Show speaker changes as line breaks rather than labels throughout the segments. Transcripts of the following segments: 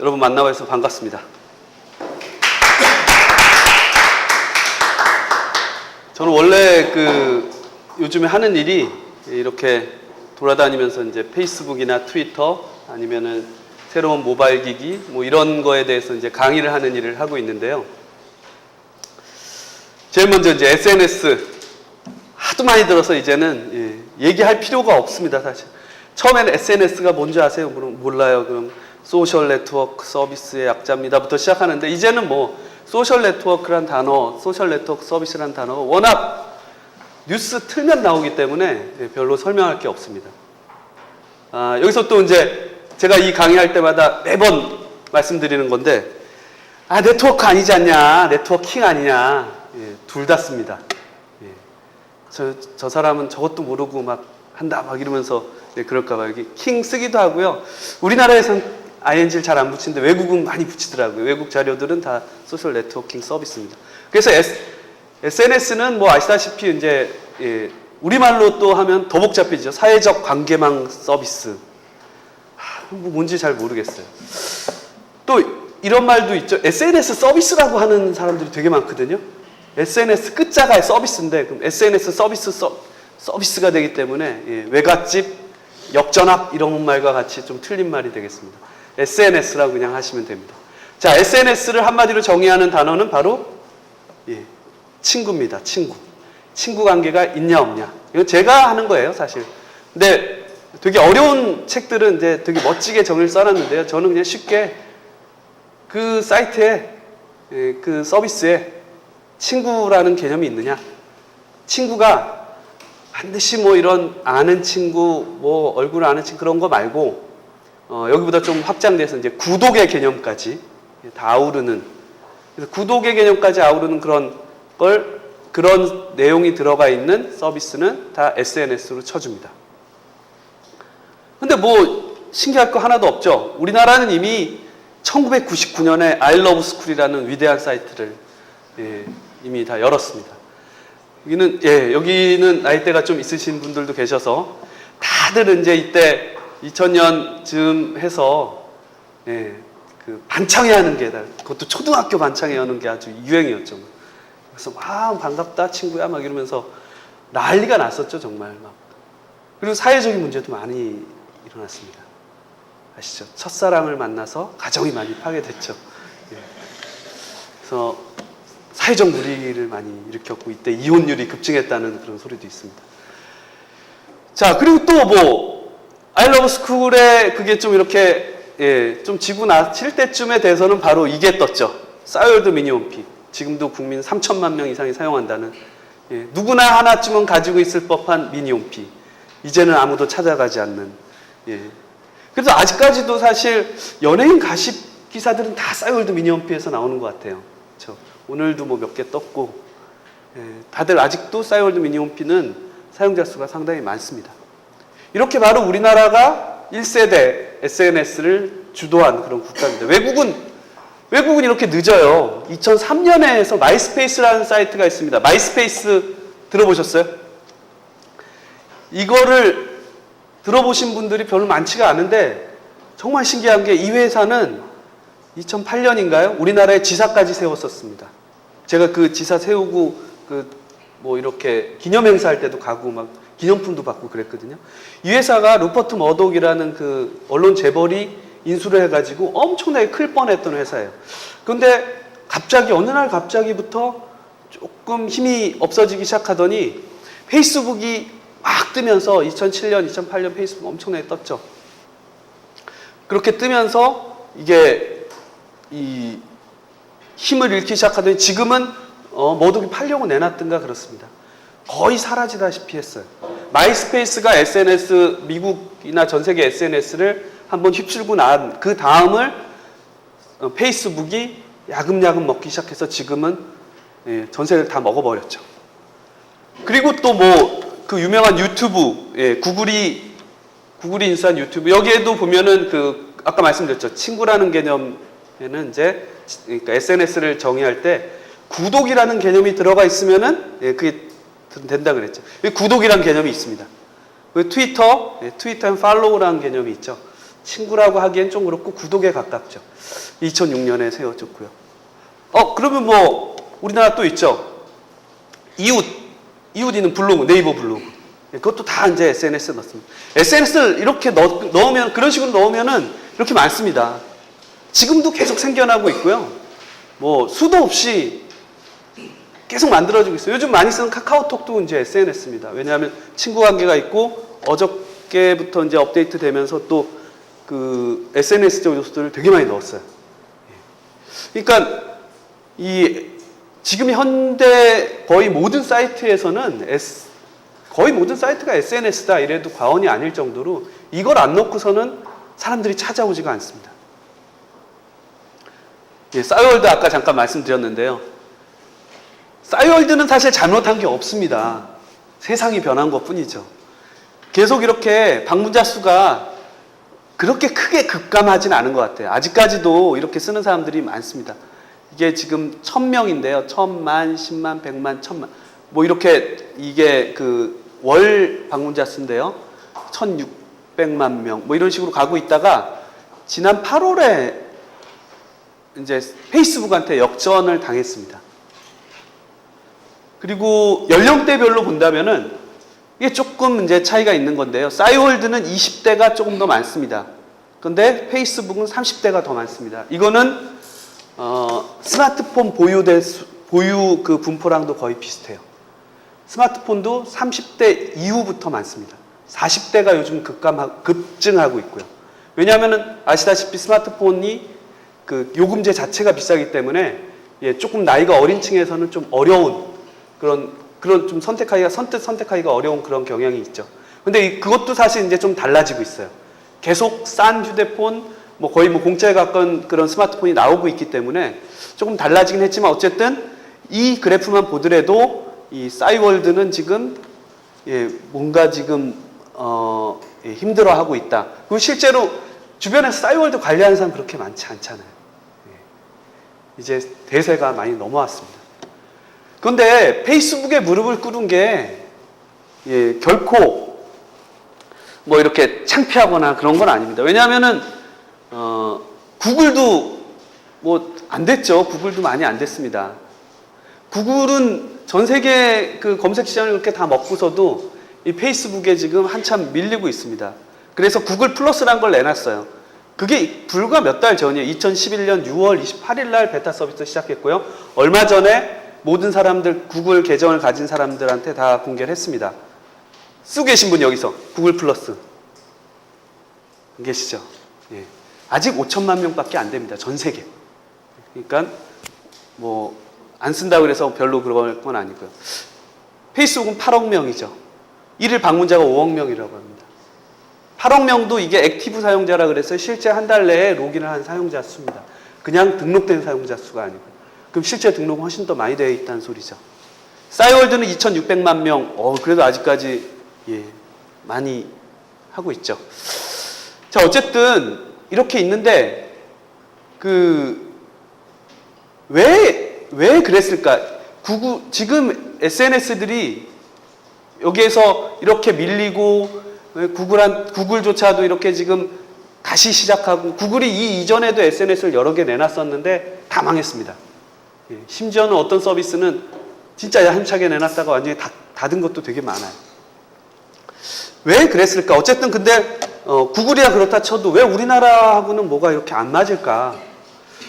여러분 만나봐서 반갑습니다. 저는 원래 요즘에 하는 일이 이렇게 돌아다니면서 이제 페이스북이나 트위터 아니면은 새로운 모바일 기기 뭐 이런 거에 대해서 이제 강의를 하는 일을 하고 있는데요. 제일 먼저 이제 SNS 하도 많이 들어서 이제는 얘기할 필요가 없습니다, 사실. 처음에는 SNS가 뭔지 아세요? 그럼 몰라요. 그럼 소셜 네트워크 서비스의 약자입니다부터 시작하는데 이제는 뭐 소셜 네트워크란 단어, 소셜 네트워크 서비스란 단어가 워낙 뉴스 틀면 나오기 때문에 별로 설명할 게 없습니다. 여기서 또 이제 제가 이 강의할 때마다 매번 말씀드리는 건데 네트워크 아니지 않냐, 네트워킹 아니냐, 둘 다 씁니다. 저 사람은 저것도 모르고 막 한다 막 이러면서 그럴까봐 여기 킹 쓰기도 하고요. 우리나라에서는 ing를 잘 안 붙이는데 외국은 많이 붙이더라고요. 외국 자료들은 다 소셜 네트워킹 서비스입니다. 그래서 SNS는 뭐 아시다시피 이제 우리말로 또 하면 더 복잡해지죠. 사회적 관계망 서비스. 뭐 뭔지 잘 모르겠어요. 또 이런 말도 있죠. SNS 서비스라고 하는 사람들이 되게 많거든요. SNS 끝자가 서비스인데 그럼 SNS 서비스가 되기 때문에 외갓집, 역전압 이런 말과 같이 좀 틀린 말이 되겠습니다. SNS라고 그냥 하시면 됩니다. 자, SNS를 한마디로 정의하는 단어는 바로 친구입니다. 친구 관계가 있냐 없냐. 이건 제가 하는 거예요, 사실. 근데 되게 어려운 책들은 이제 되게 멋지게 정의를 써놨는데요. 저는 그냥 쉽게 그 사이트에 그 서비스에 친구라는 개념이 있느냐. 친구가 반드시 뭐 이런 아는 친구, 뭐 얼굴을 아는 친구 그런 거 말고 여기보다 좀 확장돼서 이제 구독의 개념까지 다 아우르는, 그래서 구독의 개념까지 아우르는 그런 내용이 들어가 있는 서비스는 다 SNS로 쳐줍니다. 근데 뭐 신기할 거 하나도 없죠. 우리나라는 이미 1999년에 I Love School이라는 위대한 사이트를 이미 다 열었습니다. 여기는 나이대가 좀 있으신 분들도 계셔서 다들 이제 이때 2000년쯤 해서 그 반창회 하는 게, 그것도 초등학교 반창회 하는 게 아주 유행이었죠. 그래서 막 반갑다 친구야 막 이러면서 난리가 났었죠, 정말 막. 그리고 사회적인 문제도 많이 일어났습니다. 아시죠? 첫사랑을 만나서 가정이 많이 파괴됐죠. 그래서 사회적 물의를 많이 일으켰고 이때 이혼율이 급증했다는 그런 소리도 있습니다. 자, 그리고 또 뭐 I Love School에 그게 좀 이렇게 좀 지고 나칠 때쯤에 돼서는 바로 이게 떴죠. 싸이월드 미니홈피. 지금도 국민 3천만 명 이상이 사용한다는, 누구나 하나쯤은 가지고 있을 법한 미니홈피. 이제는 아무도 찾아가지 않는. 그래서 아직까지도 사실 연예인 가십 기사들은 다 싸이월드 미니홈피에서 나오는 것 같아요. 그렇죠? 오늘도 뭐 몇 개 떴고, 다들 아직도 싸이월드 미니홈피는 사용자 수가 상당히 많습니다. 이렇게 바로 우리나라가 1세대 SNS를 주도한 그런 국가입니다. 외국은 이렇게 늦어요. 2003년에 해서 마이스페이스라는 사이트가 있습니다. 마이스페이스 들어보셨어요? 이거를 들어보신 분들이 별로 많지가 않은데 정말 신기한 게 이 회사는 2008년인가요? 우리나라에 지사까지 세웠었습니다. 제가 그 지사 세우고 뭐 이렇게 기념행사 할 때도 가고 막 기념품도 받고 그랬거든요. 이 회사가 루퍼트 머독이라는 그 언론 재벌이 인수를 해가지고 엄청나게 클 뻔했던 회사예요. 그런데 어느 날 갑자기부터 조금 힘이 없어지기 시작하더니 페이스북이 막 뜨면서 2007년, 2008년 페이스북 엄청나게 떴죠. 그렇게 뜨면서 이게 이 힘을 잃기 시작하더니 지금은 머독이 팔려고 내놨든가 그렇습니다. 거의 사라지다시피 했어요. 마이스페이스가 SNS, 미국이나 전 세계 SNS를 한번 휩쓸고 난 그 다음을 페이스북이 야금야금 먹기 시작해서 지금은 전 세계를 다 먹어버렸죠. 그리고 또 뭐 그 유명한 유튜브, 구글이 인수한 유튜브, 여기에도 보면은 아까 말씀드렸죠. 친구라는 개념에는 이제 그러니까 SNS를 정의할 때 구독이라는 개념이 들어가 있으면은 그게 된다 그랬죠. 구독이라는 개념이 있습니다. 트위터 앤 팔로우라는 개념이 있죠. 친구라고 하기엔 좀 그렇고 구독에 가깝죠. 2006년에 세워졌고요. 그러면 우리나라 또 있죠. 이웃이는 블로그, 네이버 블로그. 그것도 다 이제 SNS에 넣습니다. SNS를 이렇게 넣으면, 그런 식으로 넣으면은 이렇게 많습니다. 지금도 계속 생겨나고 있고요. 수도 없이 계속 만들어지고 있어요. 요즘 많이 쓰는 카카오톡도 이제 SNS입니다. 왜냐하면 친구 관계가 있고, 어저께부터 이제 업데이트 되면서 또 그 SNS적 요소들을 되게 많이 넣었어요. 그러니까 지금 현대 거의 모든 사이트에서는 거의 모든 사이트가 SNS다 이래도 과언이 아닐 정도로 이걸 안 넣고서는 사람들이 찾아오지가 않습니다. 싸이월드 아까 잠깐 말씀드렸는데요. 싸이월드는 사실 잘못한 게 없습니다. 세상이 변한 것 뿐이죠. 계속 이렇게 방문자 수가 그렇게 크게 급감하진 않은 것 같아요. 아직까지도 이렇게 쓰는 사람들이 많습니다. 이게 지금 1000명인데요. 1000만, 10만, 100만, 1000만. 이렇게 이게 그 월 방문자 수인데요. 1600만 명. 이런 식으로 가고 있다가 지난 8월에 이제 페이스북한테 역전을 당했습니다. 그리고 연령대별로 본다면은 이게 조금 이제 차이가 있는 건데요. 싸이월드는 20대가 조금 더 많습니다. 그런데 페이스북은 30대가 더 많습니다. 이거는 스마트폰 보유 그 분포랑도 거의 비슷해요. 스마트폰도 30대 이후부터 많습니다. 40대가 요즘 급증하고 있고요. 왜냐하면은 아시다시피 스마트폰이 그 요금제 자체가 비싸기 때문에 조금 나이가 어린 층에서는 좀 어려운 그런 좀 선택하기가 어려운 그런 경향이 있죠. 근데 그것도 사실 이제 좀 달라지고 있어요. 계속 싼 휴대폰, 거의 공짜에 가까운 그런 스마트폰이 나오고 있기 때문에 조금 달라지긴 했지만 어쨌든 이 그래프만 보더라도 이 싸이월드는 지금 뭔가 지금 힘들어하고 있다. 그리고 실제로 주변에서 싸이월드 관리하는 사람 그렇게 많지 않잖아요. 이제 대세가 많이 넘어왔습니다. 그런데 페이스북에 무릎을 꿇은 게 결코 이렇게 창피하거나 그런 건 아닙니다. 왜냐하면은 구글도 안 됐죠. 구글도 많이 안 됐습니다. 구글은 전 세계 그 검색 시장을 그렇게 다 먹고서도 이 페이스북에 지금 한참 밀리고 있습니다. 그래서 구글 플러스라는 걸 내놨어요. 그게 불과 몇 달 전이에요. 2011년 6월 28일 날 베타 서비스 시작했고요. 얼마 전에 모든 사람들, 구글 계정을 가진 사람들한테 다 공개를 했습니다. 쓰고 계신 분 여기서 구글 플러스 안 계시죠? 아직 5천만 명밖에 안 됩니다. 전 세계. 그러니까 안 쓴다고 해서 별로 그런 건 아니고요. 페이스북은 8억 명이죠. 일일 방문자가 5억 명이라고 합니다. 8억 명도 이게 액티브 사용자라 그래서 실제 한 달 내에 로그인을 한 사용자 수입니다. 그냥 등록된 사용자 수가 아니고요. 그럼 실제 등록은 훨씬 더 많이 되어 있다는 소리죠. 싸이월드는 2600만 명, 그래도 아직까지 많이 하고 있죠. 자, 어쨌든 이렇게 있는데 왜 그랬을까? 지금 SNS들이 여기에서 이렇게 밀리고 구글조차도 이렇게 지금 다시 시작하고 구글이 이 이전에도 SNS를 여러 개 내놨었는데 다 망했습니다. 심지어는 어떤 서비스는 진짜 야심차게 내놨다가 완전히 닫은 것도 되게 많아요. 왜 그랬을까? 어쨌든 근데 구글이야 그렇다 쳐도 왜 우리나라하고는 뭐가 이렇게 안 맞을까?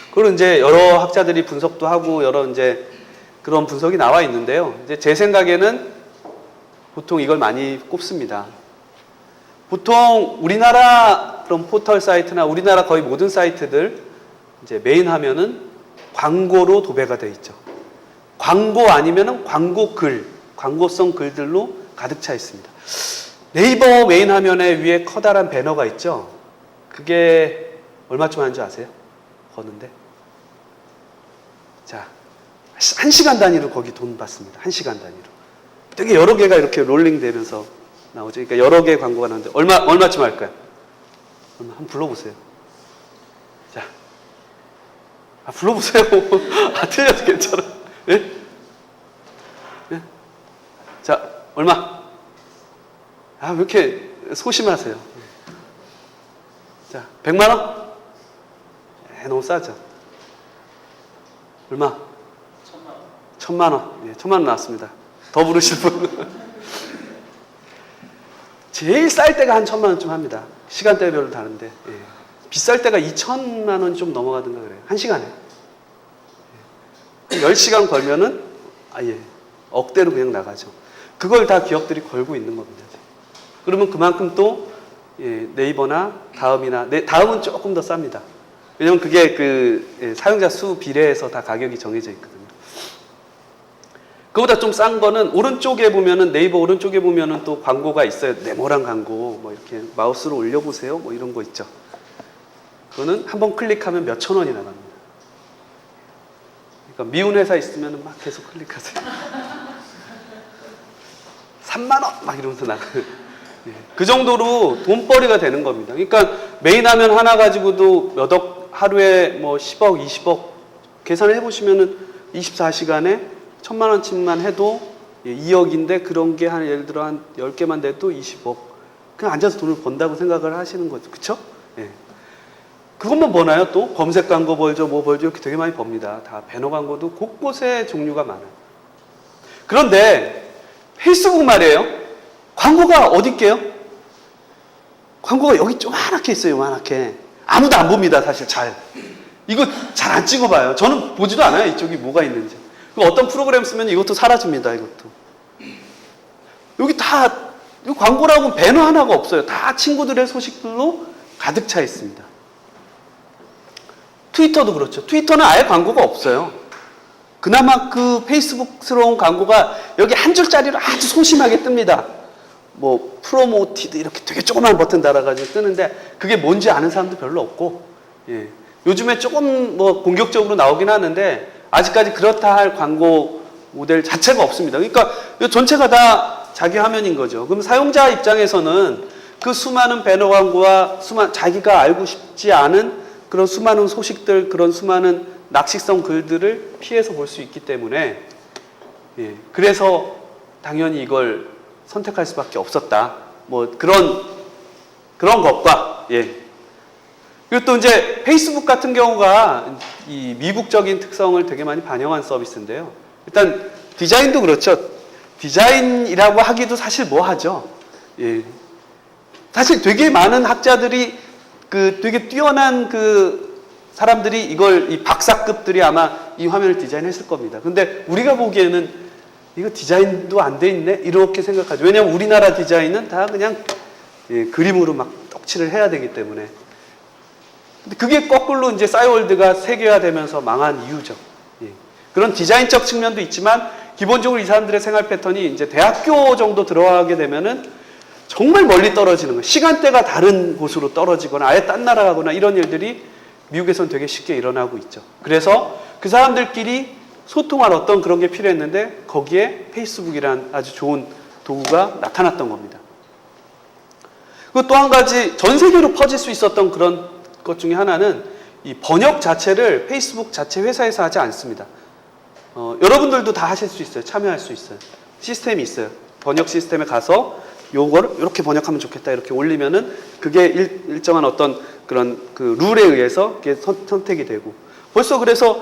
그걸 이제 여러 학자들이 분석도 하고 여러 이제 그런 분석이 나와 있는데요. 이제 제 생각에는 보통 이걸 많이 꼽습니다. 보통 우리나라 그런 포털 사이트나 우리나라 거의 모든 사이트들 이제 메인 화면은 광고로 도배가 되어 있죠. 광고 아니면은 광고성 글들로 가득 차 있습니다. 네이버 메인 화면에 위에 커다란 배너가 있죠. 그게 얼마쯤 하는 줄 아세요? 거는데. 자, 1시간 단위로 거기 돈 받습니다. 1시간 단위로. 되게 여러 개가 이렇게 롤링 되면서 나오죠. 그러니까 여러 개의 광고가 나오는데 얼마쯤 할까요? 한번 불러보세요. 자, 불러보세요. 틀려도 괜찮아. 예? 예? 자, 얼마? 왜 이렇게 소심하세요? 자, 100만 원? 너무 싸죠. 얼마? 1000만 원. 예, 1000만 원 나왔습니다. 더 부르실 분? 제일 쌀 때가 한 1000만 원쯤 합니다. 시간대별로 다른데. 예. 비쌀 때가 2000만 원 좀 넘어가든가 그래요. 한 시간에. 예. 10시간 걸면은 아예 억대로 그냥 나가죠. 그걸 다 기업들이 걸고 있는 겁니다. 그러면 그만큼 또 예, 네이버나 다음이나 다음은 조금 더 쌉니다. 왜냐면 그게 그 사용자 수 비례해서 다 가격이 정해져 있거든요. 그보다 좀 싼 거는 오른쪽에 보면은 네이버 오른쪽에 보면은 또 광고가 있어요. 네모란 광고 뭐 이렇게 마우스로 올려보세요. 뭐 이런 거 있죠. 그거는 한번 클릭하면 몇천 원이 나갑니다. 그러니까 미운 회사 있으면 막 계속 클릭하세요. 3만 원 막 이러면서 나가요. 예, 그 정도로 돈벌이가 되는 겁니다. 그러니까 메인 화면 하나 가지고도 몇 억, 하루에 뭐 10억, 20억 계산을 해보시면은 24시간에 1000만 원치만 해도 2억인데 그런 게 한 예를 들어 한 10개만 돼도 20억. 그냥 앉아서 돈을 번다고 생각을 하시는 거죠. 그쵸? 예. 그것만 버나요? 또 검색 광고 벌죠, 뭐 벌죠 이렇게 되게 많이 법니다. 다 배너 광고도 곳곳에 종류가 많아요. 그런데 페이스북 말이에요. 광고가 어디 있게요? 광고가 여기 조그맣게 있어요. 요만하게. 아무도 안 봅니다. 사실 잘. 이거 잘 안 찍어봐요. 저는 보지도 않아요. 이쪽이 뭐가 있는지. 어떤 프로그램 쓰면 이것도 사라집니다. 이것도. 여기 다 광고라고 배너 하나가 없어요. 다 친구들의 소식들로 가득 차 있습니다. 트위터도 그렇죠. 트위터는 아예 광고가 없어요. 그나마 그 페이스북스러운 광고가 여기 한 줄짜리로 아주 소심하게 뜹니다. 뭐 프로모티드 이렇게 되게 조그만 버튼 달아가지고 뜨는데 그게 뭔지 아는 사람도 별로 없고, 예. 요즘에 조금 뭐 공격적으로 나오긴 하는데 아직까지 그렇다 할 광고 모델 자체가 없습니다. 그러니까 이 전체가 다 자기 화면인 거죠. 그럼 사용자 입장에서는 그 수많은 배너 광고와 자기가 알고 싶지 않은 그런 수많은 소식들, 그런 수많은 낚시성 글들을 피해서 볼 수 있기 때문에, 예. 그래서 당연히 이걸 선택할 수밖에 없었다. 뭐 그런 것과, 예. 그리고 또 이제 페이스북 같은 경우가 이 미국적인 특성을 되게 많이 반영한 서비스인데요. 일단 디자인도 그렇죠. 디자인이라고 하기도 사실 뭐 하죠. 예. 사실 되게 많은 학자들이 되게 뛰어난 사람들이 이 박사급들이 아마 이 화면을 디자인했을 겁니다. 근데 우리가 보기에는 이거 디자인도 안 돼 있네? 이렇게 생각하죠. 왜냐하면 우리나라 디자인은 다 그냥 그림으로 막 떡칠을 해야 되기 때문에. 근데 그게 거꾸로 이제 싸이월드가 세계화되면서 망한 이유죠. 예. 그런 디자인적 측면도 있지만 기본적으로 이 사람들의 생활 패턴이 이제 대학교 정도 들어가게 되면은 정말 멀리 떨어지는 거예요. 시간대가 다른 곳으로 떨어지거나 아예 딴 나라 가거나 이런 일들이 미국에서는 되게 쉽게 일어나고 있죠. 그래서 그 사람들끼리 소통할 어떤 그런 게 필요했는데 거기에 페이스북이란 아주 좋은 도구가 나타났던 겁니다. 그리고 또 한 가지 전 세계로 퍼질 수 있었던 그런 것 중에 하나는 이 번역 자체를 페이스북 자체 회사에서 하지 않습니다. 여러분들도 다 하실 수 있어요. 참여할 수 있어요. 시스템이 있어요. 번역 시스템에 가서 요거를 이렇게 번역하면 좋겠다 이렇게 올리면은 그게 일정한 어떤 그런 그 룰에 의해서 그게 선택이 되고 벌써 그래서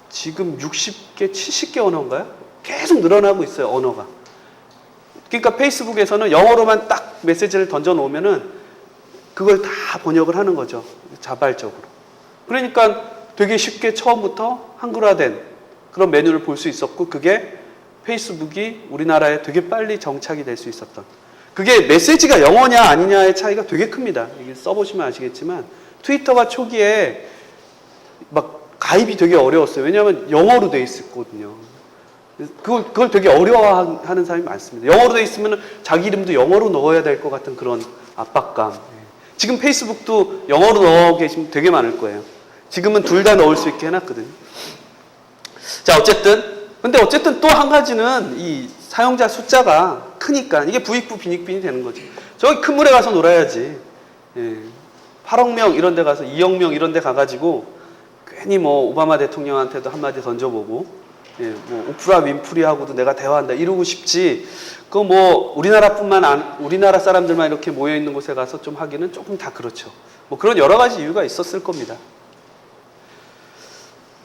지금 60개, 70개 언어인가요? 계속 늘어나고 있어요, 언어가. 그러니까 페이스북에서는 영어로만 딱 메시지를 던져 놓으면은 그걸 다 번역을 하는 거죠. 자발적으로. 그러니까 되게 쉽게 처음부터 한글화된 그런 메뉴를 볼 수 있었고 그게 페이스북이 우리나라에 되게 빨리 정착이 될 수 있었던. 그게 메시지가 영어냐 아니냐의 차이가 되게 큽니다. 이게 써보시면 아시겠지만 트위터가 초기에 막 가입이 되게 어려웠어요. 왜냐하면 영어로 돼 있었거든요. 그걸 되게 어려워하는 사람이 많습니다. 영어로 돼 있으면 자기 이름도 영어로 넣어야 될 것 같은 그런 압박감. 지금 페이스북도 영어로 넣어 계시면 되게 많을 거예요. 지금은 둘 다 넣을 수 있게 해놨거든요. 자, 근데 어쨌든 또 한 가지는 이 사용자 숫자가 크니까 이게 부익부 빈익빈이 되는 거죠. 저기 큰 물에 가서 놀아야지. 8억 명 이런 데 가서 2억 명 이런 데 가가지고 괜히 뭐 오바마 대통령한테도 한마디 던져보고 예, 뭐 오프라 윈프리하고도 내가 대화한다 이러고 싶지. 그거 뭐 우리나라 사람들만 이렇게 모여 있는 곳에 가서 좀 하기는 조금 다 그렇죠. 뭐 그런 여러 가지 이유가 있었을 겁니다.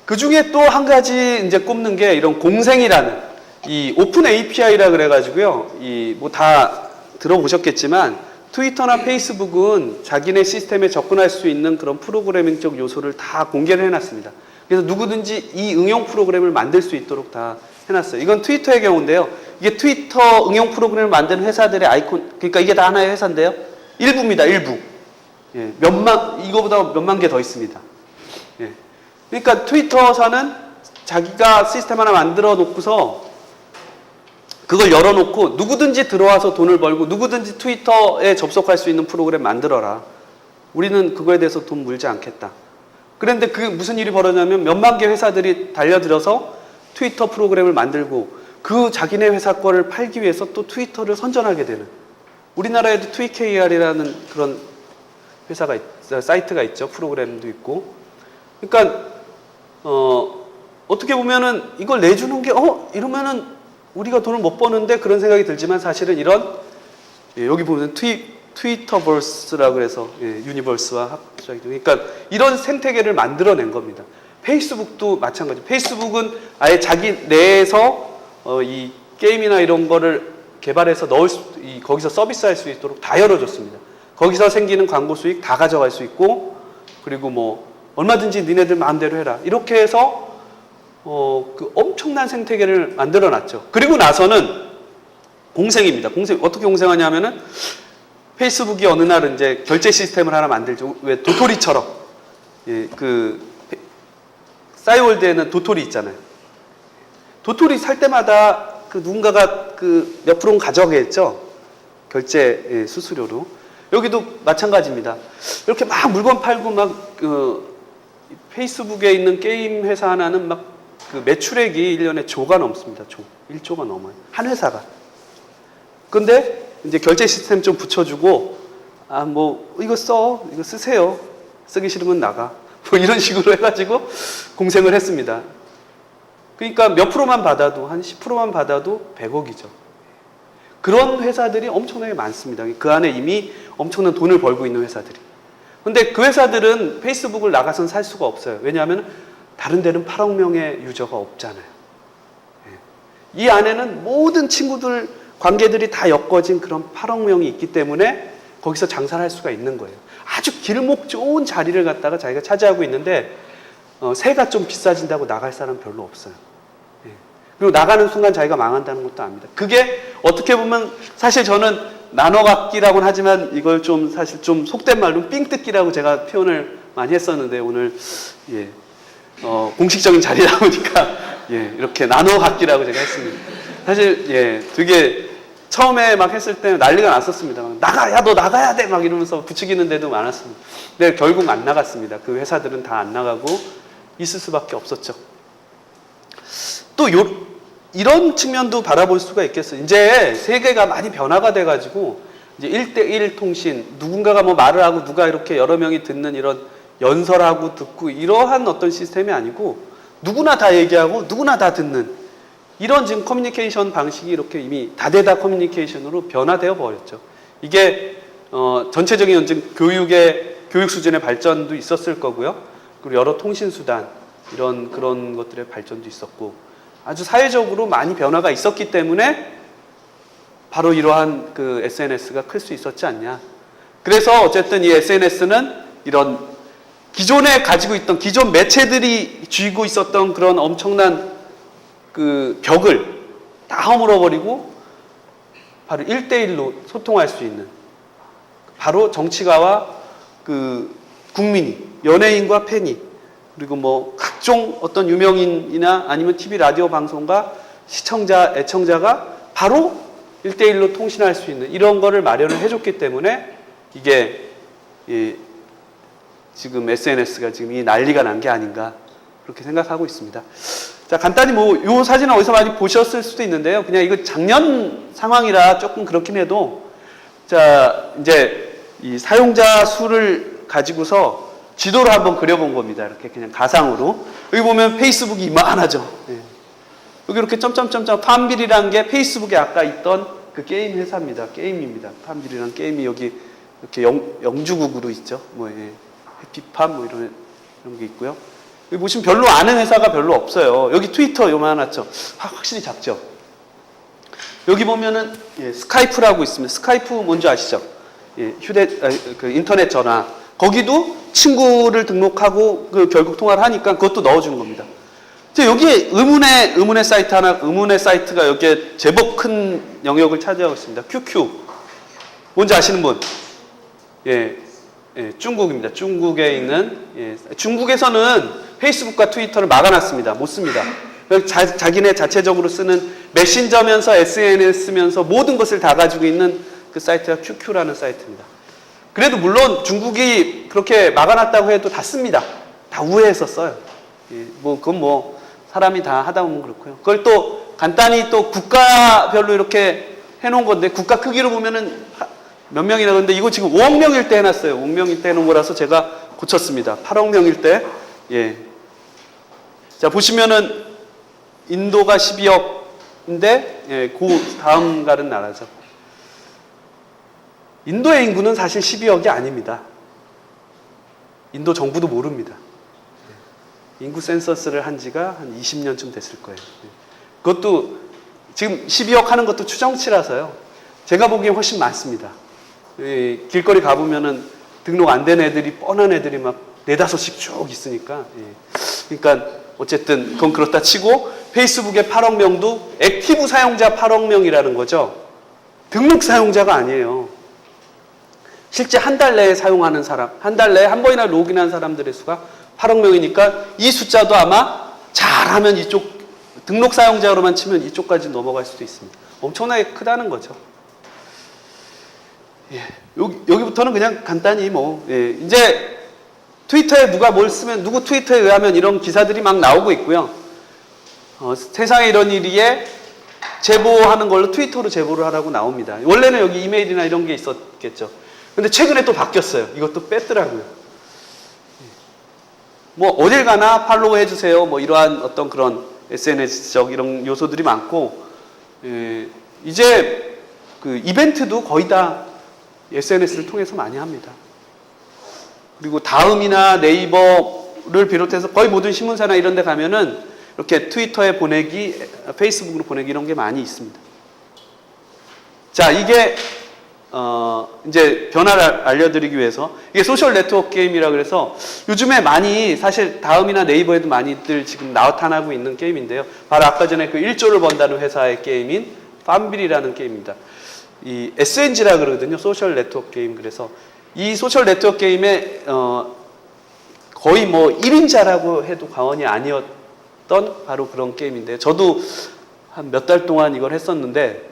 그 중에 또 한 가지 이제 꼽는 게 이런 공생이라는 이 오픈 API라 그래가지고요. 이 뭐 다 들어보셨겠지만 트위터나 페이스북은 자기네 시스템에 접근할 수 있는 그런 프로그래밍적 요소를 다 공개를 해놨습니다. 그래서 누구든지 이 응용 프로그램을 만들 수 있도록 다 해놨어요. 이건 트위터의 경우인데요. 이게 트위터 응용 프로그램을 만드는 회사들의 아이콘, 그러니까 이게 다 하나의 회사인데요. 일부입니다, 일부. 예, 이거보다 몇만 개 더 있습니다. 예. 그러니까 트위터사는 자기가 시스템 하나 만들어 놓고서 그걸 열어놓고 누구든지 들어와서 돈을 벌고 누구든지 트위터에 접속할 수 있는 프로그램 만들어라. 우리는 그거에 대해서 돈 물지 않겠다. 그런데 그 무슨 일이 벌어졌냐면 몇만 개 회사들이 달려들어서 트위터 프로그램을 만들고 그 자기네 회사 거를 팔기 위해서 또 트위터를 선전하게 되는, 우리나라에도 트위KR이라는 그런 회사가 사이트가 있죠. 프로그램도 있고. 그러니까 어떻게 보면은 이걸 내주는 게 이러면은 우리가 돈을 못 버는데 그런 생각이 들지만 사실은 이런 여기 보면 트위터버스라고 그래서 유니버스와 합작이 되고, 그러니까 이런 생태계를 만들어낸 겁니다. 페이스북도 마찬가지. 페이스북은 아예 자기 내에서 이 게임이나 이런 거를 개발해서 거기서 서비스할 수 있도록 다 열어줬습니다. 거기서 생기는 광고 수익 다 가져갈 수 있고, 그리고 뭐 얼마든지 니네들 마음대로 해라. 이렇게 해서 그 엄청난 생태계를 만들어 놨죠. 그리고 나서는 공생입니다. 어떻게 공생하냐면은 페이스북이 어느 날은 이제 결제 시스템을 하나 만들죠. 왜 도토리처럼. 예, 싸이월드에는 도토리 있잖아요. 도토리 살 때마다 그 누군가가 그 몇 프로는 가져가겠죠. 결제 수수료로. 여기도 마찬가지입니다. 이렇게 막 물건 팔고 막 페이스북에 있는 게임 회사 하나는 막 그 매출액이 1년에 조가 넘습니다. 1조가 넘어요. 한 회사가. 근데 이제 결제 시스템 좀 붙여주고, 이거 이거 쓰세요. 쓰기 싫으면 나가. 뭐 이런 식으로 해가지고 공생을 했습니다. 그러니까 몇 프로만 받아도, 한 10%만 받아도 100억이죠. 그런 회사들이 엄청나게 많습니다. 그 안에 이미 엄청난 돈을 벌고 있는 회사들이. 근데 그 회사들은 페이스북을 나가선 살 수가 없어요. 왜냐하면 다른 데는 8억 명의 유저가 없잖아요. 이 안에는 모든 친구들, 관계들이 다 엮어진 그런 8억 명이 있기 때문에 거기서 장사를 할 수가 있는 거예요. 아주 길목 좋은 자리를 갖다가 자기가 차지하고 있는데 세가 좀 비싸진다고 나갈 사람 별로 없어요. 그리고 나가는 순간 자기가 망한다는 것도 압니다. 그게 어떻게 보면 사실 저는 나눠갖기라고는 하지만 이걸 좀 사실 좀 속된 말로 삥뜯기라고 제가 표현을 많이 했었는데 오늘 공식적인 자리다 보니까 이렇게 나눠갖기라고 제가 했습니다. 사실 되게 처음에 막 했을 때 난리가 났었습니다. 나가! 너 나가야 돼! 막 이러면서 부추기는 데도 많았습니다. 근데 결국 안 나갔습니다. 그 회사들은 다 안 나가고 있을 수밖에 없었죠. 또 이런 측면도 바라볼 수가 있겠어요. 이제 세계가 많이 변화가 돼가지고 이제 1대1 통신, 누군가가 뭐 말을 하고 누가 이렇게 여러 명이 듣는 이런 연설하고 듣고 이러한 어떤 시스템이 아니고 누구나 다 얘기하고 누구나 다 듣는 이런 지금 커뮤니케이션 방식이 이렇게 이미 다대다 커뮤니케이션으로 변화되어 버렸죠. 이게 전체적인 교육 수준의 발전도 있었을 거고요. 그리고 여러 통신 수단 그런 것들의 발전도 있었고 아주 사회적으로 많이 변화가 있었기 때문에 바로 이러한 그 SNS가 클 수 있었지 않냐. 그래서 어쨌든 이 SNS는 이런 기존에 가지고 있던 기존 매체들이 쥐고 있었던 그런 엄청난 그 벽을 다 허물어버리고 바로 1대1로 소통할 수 있는, 바로 정치가와 그 국민이, 연예인과 팬이, 그리고 뭐 각종 어떤 유명인이나 아니면 TV 라디오 방송과 시청자, 애청자가 바로 1대1로 통신할 수 있는 이런 거를 마련을 해줬기 때문에 이게 지금 SNS가 지금 이 난리가 난 게 아닌가 그렇게 생각하고 있습니다. 자, 간단히 요 사진은 어디서 많이 보셨을 수도 있는데요. 그냥 이거 작년 상황이라 조금 그렇긴 해도, 자, 이제 이 사용자 수를 가지고서 지도를 한번 그려본 겁니다. 이렇게 그냥 가상으로. 여기 보면 페이스북이 이만하죠. 여기 이렇게 점점점점 팜빌이라는 게 페이스북에 아까 있던 그 게임 회사입니다. 게임입니다. 팜빌이라는 게임이 여기 이렇게 영주국으로 있죠. 뭐 예. 해피팜 뭐 이런 게 있고요. 여기 보시면 별로 아는 회사가 별로 없어요. 여기 트위터 요만하죠. 확실히 작죠. 여기 보면은 예, 스카이프라고 있습니다. 스카이프 뭔지 아시죠? 예, 그 인터넷 전화. 거기도 친구를 등록하고 그 결국 통화를 하니까 그것도 넣어주는 겁니다. 여기에 의문의 사이트 하나, 의문의 사이트가 여기에 제법 큰 영역을 차지하고 있습니다. QQ. 뭔지 아시는 분? 예, 예, 중국입니다. 중국에 있는, 예, 중국에서는 페이스북과 트위터를 막아놨습니다. 못 씁니다. 자기네 자체적으로 쓰는 메신저면서 SNS면서 모든 것을 다 가지고 있는 그 사이트가 QQ라는 사이트입니다. 그래도 물론 중국이 그렇게 막아놨다고 해도 다 씁니다. 다 우회해서 써요. 예, 그건 사람이 다 하다 보면 그렇고요. 그걸 또 간단히 또 국가별로 이렇게 해놓은 건데, 국가 크기로 보면은 몇 명이나, 근데 이거 지금 5억 명일 때 해놨어요. 5억 명일 때 해놓은 거라서 제가 고쳤습니다. 8억 명일 때. 예. 자, 보시면은 인도가 12억인데, 예, 그 다음 가는 나라죠. 인도의 인구는 사실 12억이 아닙니다. 인도 정부도 모릅니다. 인구 센서스를 한 지가 한 20년쯤 됐을 거예요. 그것도 지금 12억 하는 것도 추정치라서요. 제가 보기엔 훨씬 많습니다. 길거리 가보면은 등록 안 된 애들이, 뻔한 애들이 막 4~5씩 쭉 있으니까. 그러니까 어쨌든 그건 그렇다 치고, 페이스북에 8억 명도 액티브 사용자 8억 명이라는 거죠. 등록 사용자가 아니에요. 실제 한 달 내에 사용하는 사람, 한 달 내에 한 번이나 로그인한 사람들의 수가 8억 명이니까 이 숫자도 아마 잘하면 이쪽, 등록 사용자로만 치면 이쪽까지 넘어갈 수도 있습니다. 엄청나게 크다는 거죠. 예, 여기부터는 그냥 간단히 예, 이제 트위터에 누가 뭘 쓰면, 누구 트위터에 의하면 이런 기사들이 막 나오고 있고요. 세상에 이런 일이에 제보하는 걸로 트위터로 제보를 하라고 나옵니다. 원래는 여기 이메일이나 이런 게 있었겠죠. 근데 최근에 또 바뀌었어요. 이것도 뺐더라고요. 어딜 가나 팔로우 해주세요. 이러한 어떤 그런 SNS적 이런 요소들이 많고, 이제 그 이벤트도 거의 다 SNS를 통해서 많이 합니다. 그리고 다음이나 네이버를 비롯해서 거의 모든 신문사나 이런 데 가면은 이렇게 트위터에 보내기, 페이스북으로 보내기 이런 게 많이 있습니다. 자, 이게 이제 변화를 알려드리기 위해서, 이게 소셜 네트워크 게임이라 그래서 요즘에 많이, 사실 다음이나 네이버에도 많이들 지금 나타나고 있는 게임인데요. 바로 아까 전에 그 1조를 번다는 회사의 게임인 팜빌이라는 게임입니다. 이 SNG라 그러거든요. 소셜 네트워크 게임. 그래서 이 소셜 네트워크 게임에 거의 1인자라고 해도 과언이 아니었던 바로 그런 게임인데요. 저도 한 몇 달 동안 이걸 했었는데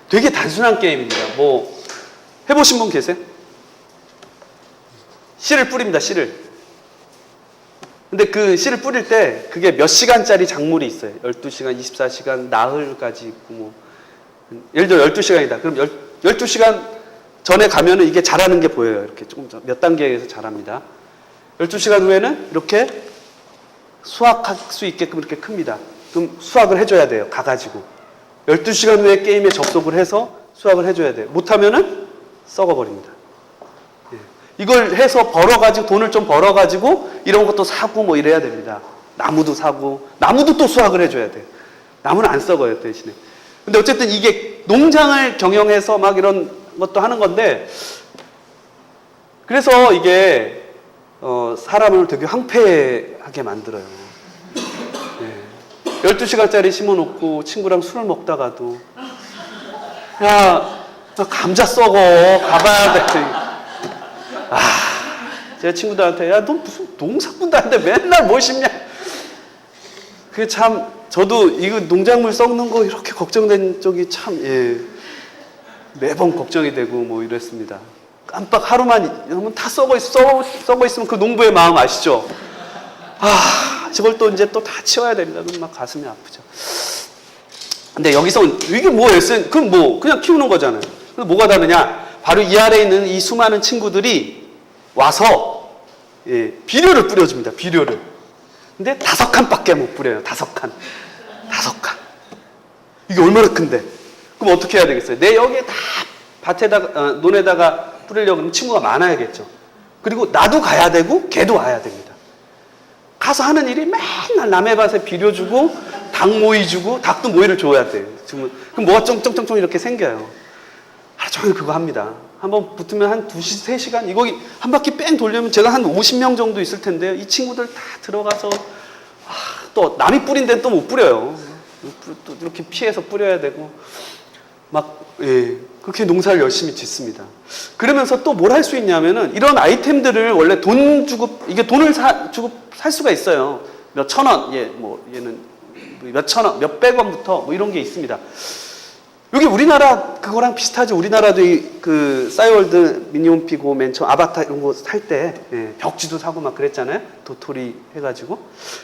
되게 단순한 게임입니다. 해보신 분 계세요? 씨를 뿌립니다, 씨를. 근데 그 씨를 뿌릴 때 그게 몇 시간짜리 작물이 있어요. 12시간, 24시간, 나흘까지 있고 예를 들어 12시간이다. 그럼 12시간 전에 가면은 이게 자라는 게 보여요. 이렇게 조금 몇 단계에서 자랍니다. 12시간 후에는 이렇게 수확할 수 있게끔 이렇게 큽니다. 그럼 수확을 해줘야 돼요. 가가지고. 12시간 후에 게임에 접속을 해서 수확을 해줘야 돼요. 못하면은 썩어버립니다. 예. 이걸 해서 벌어가지고, 돈을 좀 벌어가지고 이런 것도 사고 이래야 됩니다. 나무도 사고, 나무도 또 수확을 해줘야 돼요. 나무는 안 썩어요, 대신에. 근데 어쨌든 이게 농장을 경영해서 막 이런 것도 하는 건데, 그래서 이게 사람을 되게 황폐하게 만들어요. 예. 12시간짜리 심어놓고 친구랑 술을 먹다가도 야, 나 감자 썩어, 가봐야 돼. 제 친구들한테 야, 너 무슨 농사꾼도 아닌데 맨날 뭘 심냐. 그게 참, 저도 이거 농작물 썩는 거 이렇게 걱정된 적이 참, 매번 걱정이 되고 이랬습니다. 깜빡 하루만 다 썩어 있으면 그 농부의 마음 아시죠? 저걸 또 이제 또 다 치워야 됩니다. 그럼 막 가슴이 아프죠. 근데 여기서 이게 그건 그냥 키우는 거잖아요. 그래서 뭐가 다르냐? 바로 이 아래에 있는 이 수많은 친구들이 와서 비료를 뿌려줍니다. 비료를. 근데 5칸밖에 못 뿌려요. 5칸. 5칸. 이게 얼마나 큰데? 그럼 어떻게 해야 되겠어요? 내 여기에 다 밭에다가, 논에다가 뿌리려고 그러면 친구가 많아야겠죠. 그리고 나도 가야 되고, 걔도 와야 됩니다. 가서 하는 일이 맨날 남의 밭에 비료주고, 닭 모이 주고, 닭도 모이를 줘야 돼요. 그럼 뭐가 쫑쫑쫑쫑 이렇게 생겨요. 하루 종일 그거 합니다. 한번 붙으면 한 2시, 3시간? 이거 한 바퀴 뺑 돌려면 제가 한 50명 정도 있을 텐데요. 이 친구들 다 들어가서, 또 남이 뿌린 데는 또 못 뿌려요. 또 이렇게 피해서 뿌려야 되고, 그렇게 농사를 열심히 짓습니다. 그러면서 또 뭘 할 수 있냐면은, 이런 아이템들을 원래 돈 주고, 이게 돈을 주고 살 수가 있어요. 몇 천 원, 얘는 몇 천 원, 몇 백 원부터 이런 게 있습니다. 여기 우리나라 그거랑 비슷하죠. 우리나라도 그 싸이월드 미니홈피 고 맨 처음 아바타 이런 거 살 때 벽지도 사고 막 그랬잖아요. 도토리 해가지고.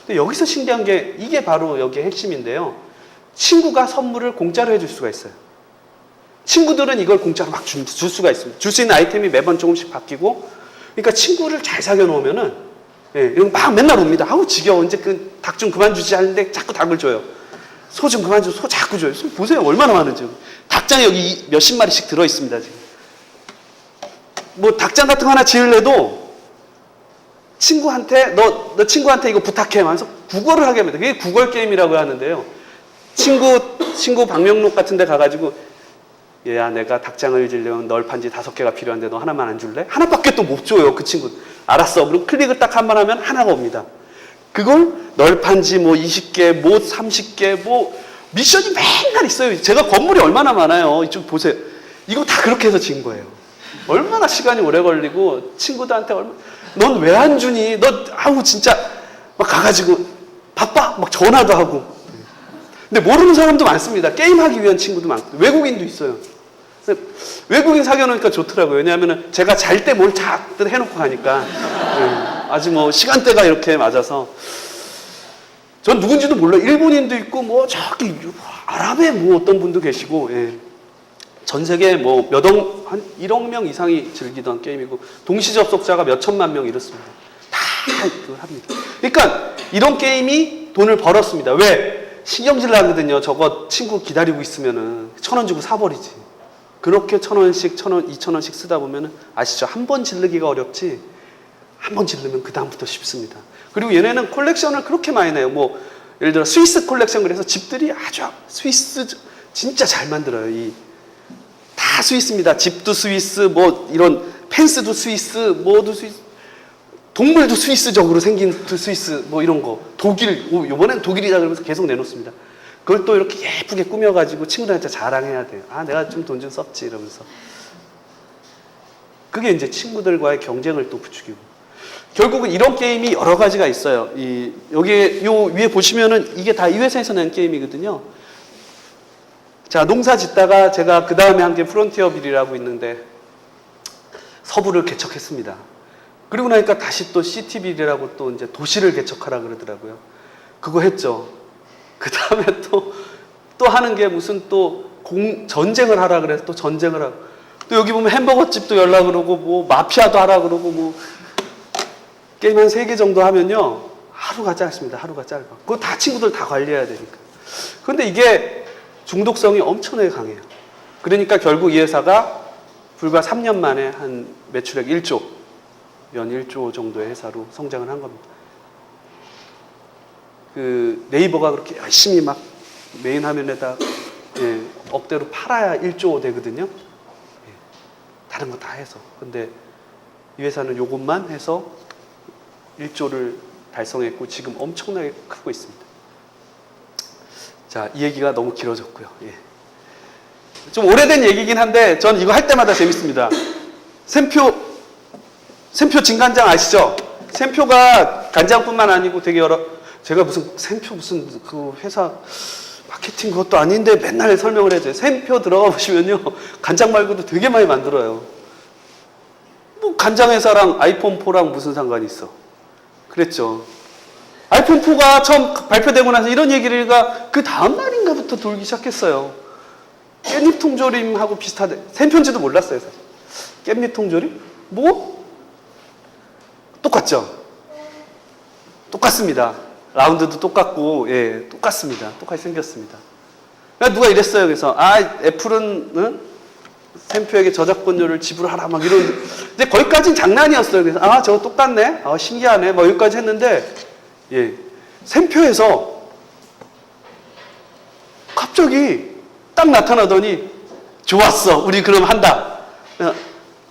근데 여기서 신기한 게 이게 바로 여기의 핵심인데요. 친구가 선물을 공짜로 해줄 수가 있어요. 친구들은 이걸 공짜로 막 줄 수가 있습니다. 줄 수 있는 아이템이 매번 조금씩 바뀌고, 그러니까 친구를 잘 사귀어 놓으면은 이런 막 맨날 옵니다. 아우 지겨워. 이제 그 닭 좀 그만 주지 하는데 자꾸 닭을 줘요. 소 좀 그만 줘. 소 자꾸 줘요. 소 보세요. 얼마나 많은지. 닭장에 여기 몇십 마리씩 들어 있습니다, 지금. 뭐 닭장 같은 거 하나 지으려도 친구한테 너 친구한테 이거 부탁해. 하면서 국어를 하게 합니다. 그게 국어 게임이라고 하는데요. 친구 방명록 같은 데 가가지고 얘야 내가 닭장을 지려면 널판지 5개가 필요한데 너 하나만 안 줄래? 하나밖에 또 못 줘요, 그 친구. 알았어. 그리고 클릭을 딱 한 번 하면 하나가 옵니다. 그걸 널판지 20개, 30개, 미션이 맨날 있어요. 제가 건물이 얼마나 많아요. 이쪽 보세요. 이거 다 그렇게 해서 지은 거예요. 얼마나 시간이 오래 걸리고, 친구들한테 넌 왜 안 주니? 진짜, 막 가가지고, 바빠? 막 전화도 하고. 근데 모르는 사람도 많습니다. 게임하기 위한 친구도 많고, 외국인도 있어요. 외국인 사귀어놓으니까 좋더라고요. 왜냐하면 제가 잘 때 뭘 자꾸 해놓고 가니까. 아주 시간대가 이렇게 맞아서. 전 누군지도 몰라요. 일본인도 있고, 저기, 아랍에 어떤 분도 계시고, 전 세계에 한 1억 명 이상이 즐기던 게임이고, 동시 접속자가 몇 천만 명 이렇습니다. 다 합니다. 그러니까, 이런 게임이 돈을 벌었습니다. 왜? 신경질 나거든요. 저거 친구 기다리고 있으면은 1,000원 주고 사버리지. 그렇게 1,000원씩, 1,000원, 2,000원씩 쓰다 보면은 아시죠? 한 번 지르기가 어렵지, 한 번 지르면 그다음부터 쉽습니다. 그리고 얘네는 콜렉션을 그렇게 많이 내요. 예를 들어 스위스 콜렉션, 그래서 집들이 아주 스위스 진짜 잘 만들어요. 다 스위스입니다. 집도 스위스, 이런 펜스도 스위스, 뭐도 스위스, 동물도 스위스적으로 생긴 스위스, 이런 거. 독일, 이번엔 독일이라 그러면서 계속 내놓습니다. 그걸 또 이렇게 예쁘게 꾸며가지고 친구들한테 자랑해야 돼요. 내가 좀 돈 좀 썼지, 이러면서. 그게 이제 친구들과의 경쟁을 또 부추기고. 결국은 이런 게임이 여러 가지가 있어요. 여기 위에 보시면은 이게 다 이 회사에서 낸 게임이거든요. 자, 농사 짓다가 제가 그 다음에 한 게 프론티어 빌이라고 있는데 서부를 개척했습니다. 그리고 나니까 다시 또 시티빌이라고 또 이제 도시를 개척하라 그러더라고요. 그거 했죠. 그 다음에 또 하는 게 무슨 전쟁을 하라 그래서 또 전쟁을 하고, 또 여기 보면 햄버거 집도 열라 그러고, 마피아도 하라 그러고, 게임 한 3개 정도 하면요. 하루가 짧습니다. 하루가 짧아. 그거 다 친구들 다 관리해야 되니까. 근데 이게 중독성이 엄청나게 강해요. 그러니까 결국 이 회사가 불과 3년 만에 한 매출액 1조, 연 1조 정도의 회사로 성장을 한 겁니다. 네이버가 그렇게 열심히 막 메인 화면에다 억대로 팔아야 1조 되거든요. 다른 거 다 해서. 근데 이 회사는 요것만 해서 1조를 달성했고 지금 엄청나게 크고 있습니다. 자, 이 얘기가 너무 길어졌고요. 좀 오래된 얘기긴 한데 전 이거 할 때마다 재밌습니다. 샘표 진간장 아시죠? 샘표가 간장뿐만 아니고 되게 제가 샘표 그 회사 마케팅 그것도 아닌데 맨날 설명을 해줘요. 샘표 들어가 보시면요. 간장 말고도 되게 많이 만들어요. 간장 회사랑 아이폰 4랑 무슨 상관이 있어? 그랬죠. 아이폰 4가 처음 발표되고 나서 이런 얘기가 그 다음 날인가부터 돌기 시작했어요. 깻잎 통조림하고 비슷하대. 샘표인지도 몰랐어요, 사실. 깻잎 통조림? 똑같죠? 똑같습니다. 라운드도 똑같고, 예, 똑같습니다. 똑같이 생겼습니다. 그러니까 누가 이랬어요. 그래서, 애플은, 응? 샘표에게 저작권료를 지불하라, 막 이런. 근데 거기까지는 장난이었어요. 그래서, 저거 똑같네? 신기하네. 뭐 여기까지 했는데, 예. 샘표에서 갑자기 딱 나타나더니, 좋았어. 우리 그럼 한다.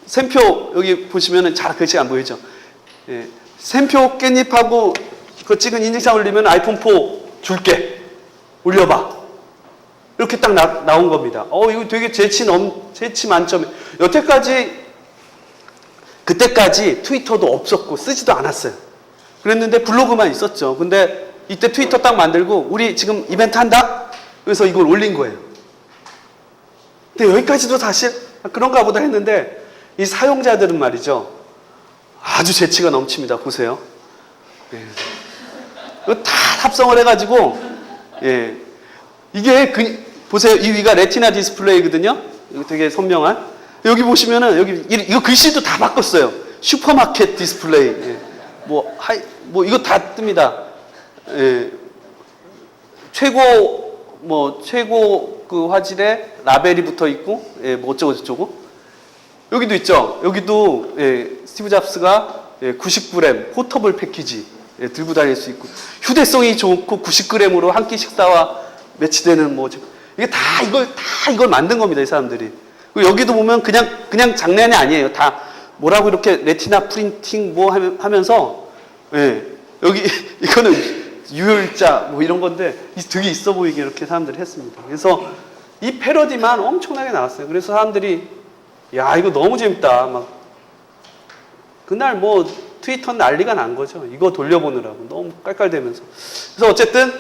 샘표, 여기 보시면은 잘 글씨 안 보이죠? 예. 샘표 깻잎하고 그 찍은 인증샷 올리면 아이폰 4 줄게. 올려봐. 이렇게 딱 나온 겁니다. 이거 되게 재치 만점에. 그때까지 트위터도 없었고 쓰지도 않았어요. 그랬는데 블로그만 있었죠. 근데 이때 트위터 딱 만들고 우리 지금 이벤트 한다? 그래서 이걸 올린 거예요. 근데 여기까지도 사실 그런가 보다 했는데 이 사용자들은 말이죠. 아주 재치가 넘칩니다. 보세요. 예. 이거 다 합성을 해가지고, 예. 이게 보세요. 이 위가 레티나 디스플레이거든요. 이거 되게 선명한. 여기 보시면은 이거 글씨도 다 바꿨어요. 슈퍼마켓 디스플레이. 예. 이거 다 뜹니다. 예. 최고 그 화질에 라벨이 붙어 있고, 예, 뭐 어쩌고. 여기도 있죠. 여기도, 예, 스티브 잡스가 90g 포터블 패키지, 예, 들고 다닐 수 있고, 휴대성이 좋고 90g으로 한 끼 식사와 매치되는 이게 이걸 만든 겁니다, 이 사람들이. 그리고 여기도 보면 그냥 장난이 아니에요. 다 뭐라고 이렇게 레티나 프린팅 하면서, 예, 여기, 이거는 유혈자 이런 건데 되게 있어 보이게 이렇게 사람들이 했습니다. 그래서 이 패러디만 엄청나게 나왔어요. 그래서 사람들이 야, 이거 너무 재밌다. 막 그날 트위터 난리가 난 거죠. 이거 돌려보느라고 너무 깔깔대면서. 그래서 어쨌든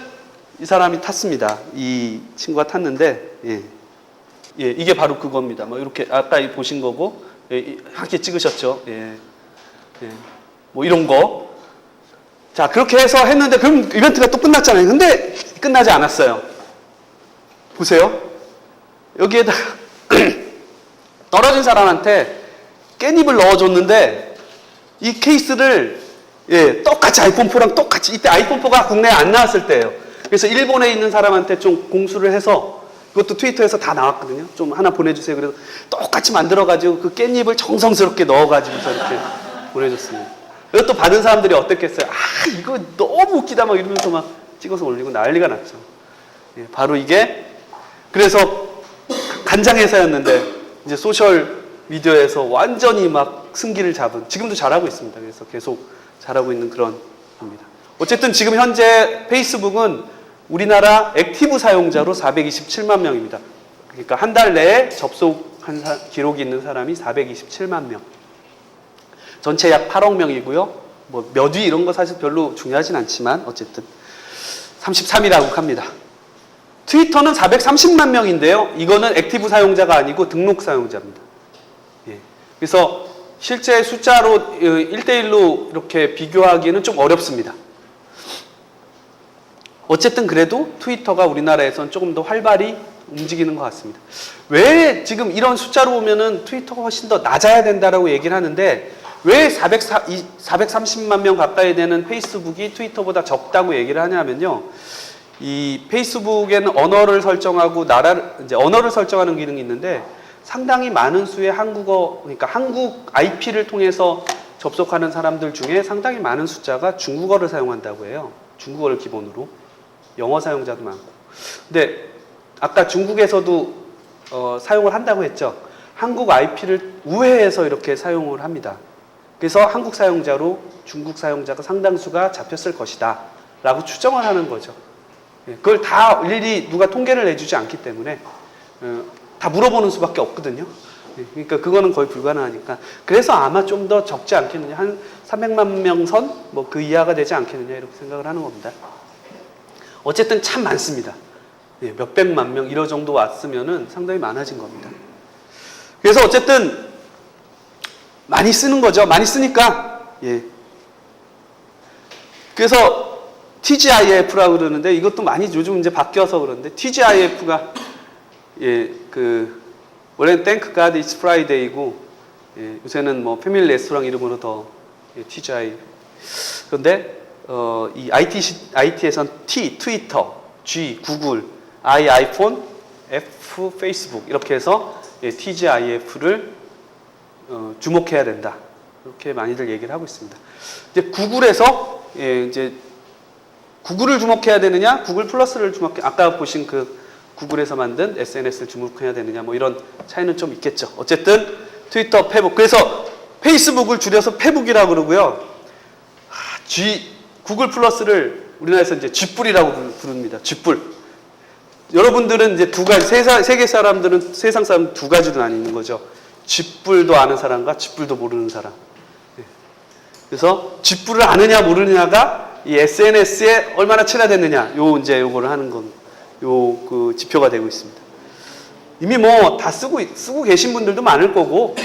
이 사람이 탔습니다. 이 친구가 탔는데, 예, 이게 바로 그겁니다. 이렇게 아까 보신 거고, 예, 함께 찍으셨죠. 예, 이런 거. 자, 그렇게 해서 했는데 그럼 이벤트가 또 끝났잖아요. 근데 끝나지 않았어요. 보세요. 여기에다가 떨어진 사람한테 깻잎을 넣어줬는데 이 케이스를, 예, 똑같이 아이폰 4랑 똑같이, 이때 아이폰 4가 국내에 안 나왔을 때예요. 그래서 일본에 있는 사람한테 좀 공수를 해서, 그것도 트위터에서 다 나왔거든요. 좀 하나 보내주세요. 그래서 똑같이 만들어가지고 그 깻잎을 정성스럽게 넣어가지고서 이렇게 보내줬습니다. 이것도 받은 사람들이 어땠겠어요? 이거 너무 웃기다 막 이러면서 막 찍어서 올리고 난리가 났죠. 예, 바로 이게, 그래서 간장회사였는데 이제 소셜 미디어에서 완전히 막 승기를 잡은, 지금도 잘하고 있습니다. 그래서 계속 잘하고 있는 그런 겁니다. 어쨌든 지금 현재 페이스북은 우리나라 액티브 사용자로 427만 명입니다. 그러니까 한 달 내에 접속한 기록이 있는 사람이 427만 명. 전체 약 8억 명이고요. 몇 위 이런 거 사실 별로 중요하진 않지만 어쨌든 33위라고 합니다. 트위터는 430만 명인데요. 이거는 액티브 사용자가 아니고 등록 사용자입니다. 예. 그래서 실제 숫자로 1대1로 이렇게 비교하기에는 좀 어렵습니다. 어쨌든 그래도 트위터가 우리나라에선 조금 더 활발히 움직이는 것 같습니다. 왜 지금 이런 숫자로 보면은 트위터가 훨씬 더 낮아야 된다라고 얘기를 하는데, 왜 430만 명 가까이 되는 페이스북이 트위터보다 적다고 얘기를 하냐면요. 이 페이스북에는 언어를 설정하고 언어를 설정하는 기능이 있는데, 상당히 많은 수의 그러니까 한국 IP를 통해서 접속하는 사람들 중에 상당히 많은 숫자가 중국어를 사용한다고 해요. 중국어를 기본으로. 영어 사용자도 많고. 근데 아까 중국에서도 사용을 한다고 했죠. 한국 IP를 우회해서 이렇게 사용을 합니다. 그래서 한국 사용자로 중국 사용자가 상당수가 잡혔을 것이다 라고 추정을 하는 거죠. 그걸 다 일일이 누가 통계를 내주지 않기 때문에 다 물어보는 수밖에 없거든요. 그러니까 그거는 거의 불가능하니까. 그래서 아마 좀 더 적지 않겠느냐. 한 300만 명 선? 그 이하가 되지 않겠느냐 이렇게 생각을 하는 겁니다. 어쨌든 참 많습니다. 몇백만 명 이런 정도 왔으면은 상당히 많아진 겁니다. 그래서 어쨌든 많이 쓰는 거죠. 많이 쓰니까, 예. 그래서 TGIF라고 그러는데, 이것도 많이 요즘 이제 바뀌어서 그러는데, TGIF가, 예, 원래는 Thank God It's Friday이고, 예, 요새는 패밀리 레스토랑 이름으로 더, 예, TGI. 그런데 이 IT에선 T, 트위터, G, 구글, I, 아이폰, F, 페이스북 이렇게 해서 TGIF를 주목해야 된다. 이렇게 많이들 얘기를 하고 있습니다. 이제 구글에서 이제 구글을 주목해야 되느냐, 구글 플러스를 아까 보신 그 구글에서 만든 SNS를 주목해야 되느냐, 뭐 이런 차이는 좀 있겠죠. 어쨌든 트위터, 페북. 그래서 페이스북을 줄여서 페북이라고 그러고요. 구글 플러스를 우리나라에서 이제 쥐뿔이라고 부릅니다. 쥐뿔. 여러분들은 이제 두 가지, 세계 사람들은, 세상 사람 두 가지로 나뉘는 거죠. 쥐뿔도 아는 사람과 쥐뿔도 모르는 사람. 그래서 쥐뿔을 아느냐 모르느냐가 이 SNS에 얼마나 친화됐느냐, 요거를 하는 건, 그 지표가 되고 있습니다. 이미 뭐 다 쓰고 계신 분들도 많을 거고,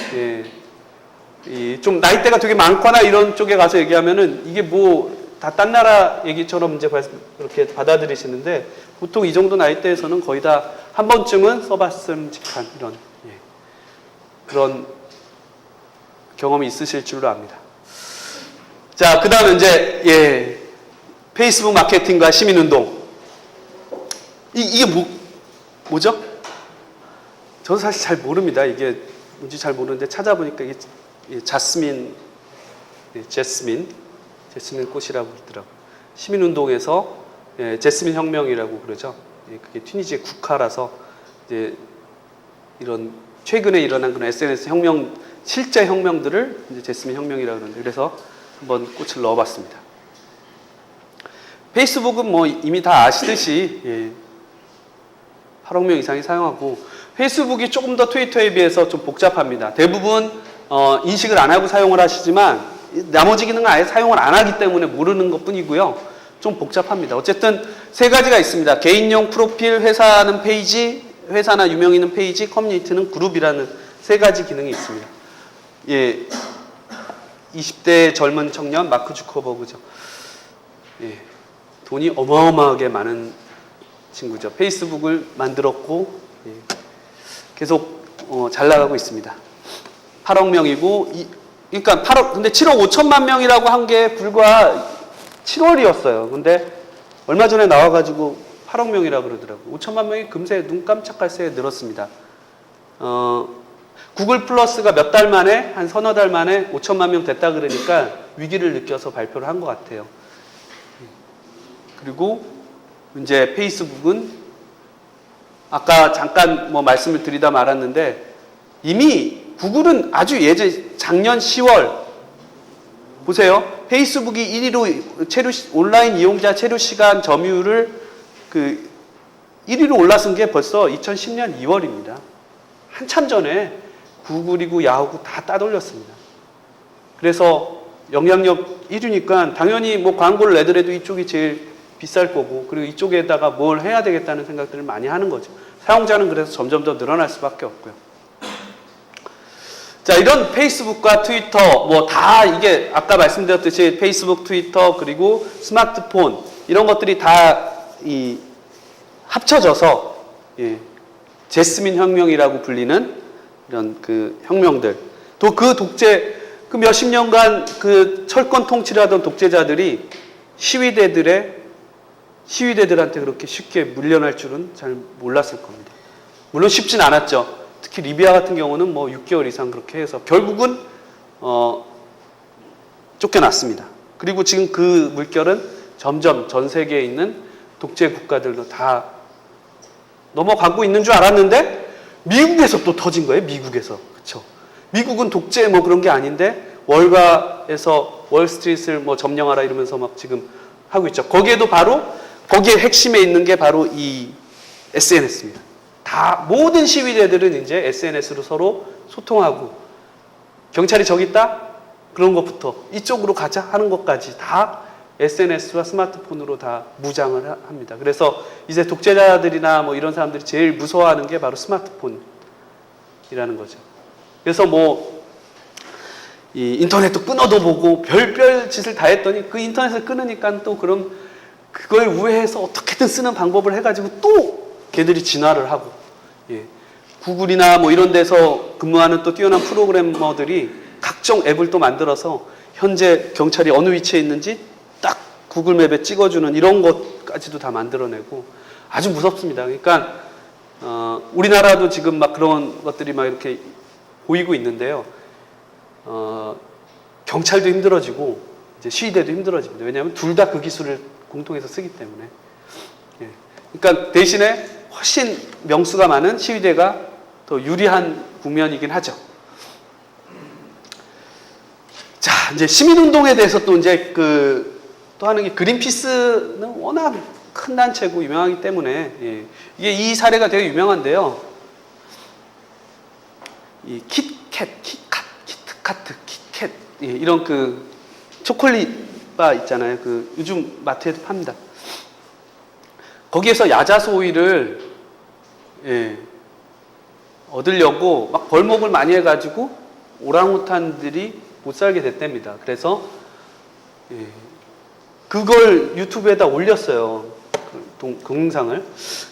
좀 나이대가 되게 많거나 이런 쪽에 가서 얘기하면은 이게 뭐 다 딴 나라 얘기처럼 이제 그렇게 받아들이시는데, 보통 이 정도 나이대에서는 거의 다 한 번쯤은 써봤음직한 이런 그런 경험이 있으실 줄로 압니다. 자, 그 다음에 이제 페이스북 마케팅과 시민운동. 이게 뭐죠? 저도 사실 잘 모릅니다. 이게 뭔지 잘 모르는데 찾아보니까 이게 제스민 꽃이라고 그러더라고요. 시민운동에서 제스민 혁명이라고 그러죠. 그게 튀니지의 국화라서 이제 이런 최근에 일어난 그런 SNS 혁명, 실제 혁명들을 이제 제스민 혁명이라고 그러는데, 그래서 한번 꽃을 넣어봤습니다. 페이스북은 뭐 이미 다 아시듯이 8억 명 이상이 사용하고, 페이스북이 조금 더 트위터에 비해서 좀 복잡합니다. 대부분 인식을 안 하고 사용을 하시지만 나머지 기능은 아예 사용을 안 하기 때문에 모르는 것 뿐이고요. 좀 복잡합니다. 어쨌든 세 가지가 있습니다. 개인용 프로필, 회사는 페이지, 회사나 유명인은 페이지, 커뮤니티는 그룹이라는 세 가지 기능이 있습니다. 20대 젊은 청년 마크 주커버그죠. 돈이 어마어마하게 많은 친구죠. 페이스북을 만들었고 계속 잘 나가고 있습니다. 8억 명이고, 그러니까 근데 7억 5천만 명이라고 한 게 불과 7월이었어요. 근데 얼마 전에 나와가지고 8억 명이라고 그러더라고요. 5천만 명이 금세 눈 깜짝할 새에 늘었습니다. 구글 플러스가 몇 달 만에, 한 서너 달 만에 5천만 명 됐다 그러니까 위기를 느껴서 발표를 한 것 같아요. 그리고 이제 페이스북은 아까 잠깐 뭐 말씀을 드리다 말았는데, 이미 구글은 아주 작년 10월 보세요. 페이스북이 1위로 온라인 이용자 체류 시간 점유율을 1위로 올라선 게 벌써 2010년 2월입니다. 한참 전에 구글이고 야후고 다 따돌렸습니다. 그래서 영향력 1위니까 당연히 뭐 광고를 내더라도 이쪽이 제일 비쌀 거고, 그리고 이쪽에다가 뭘 해야 되겠다는 생각들을 많이 하는 거죠. 사용자는 그래서 점점 더 늘어날 수밖에 없고요. 자, 이런 페이스북과 트위터, 뭐 다 이게 아까 말씀드렸듯이 페이스북, 트위터, 그리고 스마트폰, 이런 것들이 다 합쳐져서 제스민 혁명이라고 불리는 이런 그 혁명들. 또 그 그 몇십 년간 그 철권 통치를 하던 독재자들이 시위대들한테 그렇게 쉽게 물려날 줄은 잘 몰랐을 겁니다. 물론 쉽진 않았죠. 특히 리비아 같은 경우는 뭐 6개월 이상 그렇게 해서 결국은 쫓겨났습니다. 그리고 지금 그 물결은 점점 전 세계에 있는 독재 국가들도 다 넘어가고 있는 줄 알았는데, 미국에서 또 터진 거예요. 미국에서. 그렇죠. 미국은 독재 뭐 그런 게 아닌데 월가에서 월스트리트를 뭐 점령하라 이러면서 막 지금 하고 있죠. 거기에 핵심에 있는 게 바로 이 SNS입니다. 다 모든 시위대들은 이제 SNS로 서로 소통하고, 경찰이 저기 있다? 그런 것부터 이쪽으로 가자 하는 것까지 다 SNS와 스마트폰으로 다 무장을 합니다. 그래서 이제 독재자들이나 뭐 이런 사람들이 제일 무서워하는 게 바로 스마트폰이라는 거죠. 그래서 뭐 이 인터넷도 끊어도 보고 별별 짓을 다 했더니 그 인터넷을 끊으니까 또 그걸 우회해서 어떻게든 쓰는 방법을 해가지고 또 걔들이 진화를 하고, 구글이나 뭐 이런 데서 근무하는 또 뛰어난 프로그래머들이 각종 앱을 또 만들어서 현재 경찰이 어느 위치에 있는지 딱 구글맵에 찍어주는 이런 것까지도 다 만들어내고 아주 무섭습니다. 그러니까 우리나라도 지금 막 그런 것들이 막 이렇게 보이고 있는데요. 경찰도 힘들어지고 이제 시위대도 힘들어집니다. 왜냐하면 둘 다 그 기술을 공통해서 쓰기 때문에. 예. 그러니까 대신에 훨씬 명수가 많은 시위대가 더 유리한 국면이긴 하죠. 자, 이제 시민운동에 대해서 또 이제 또 하는 게 그린피스는 워낙 큰 단체고 유명하기 때문에, 예. 이게 이 사례가 되게 유명한데요. 이 키트카트, 예, 이런 초콜릿 바 있잖아요. 요즘 마트에도 팝니다. 거기에서 야자수 오일을, 예, 얻으려고 막 벌목을 많이 해가지고 오랑우탄들이 못 살게 됐답니다. 그래서, 예, 그걸 유튜브에다 올렸어요. 동영상을.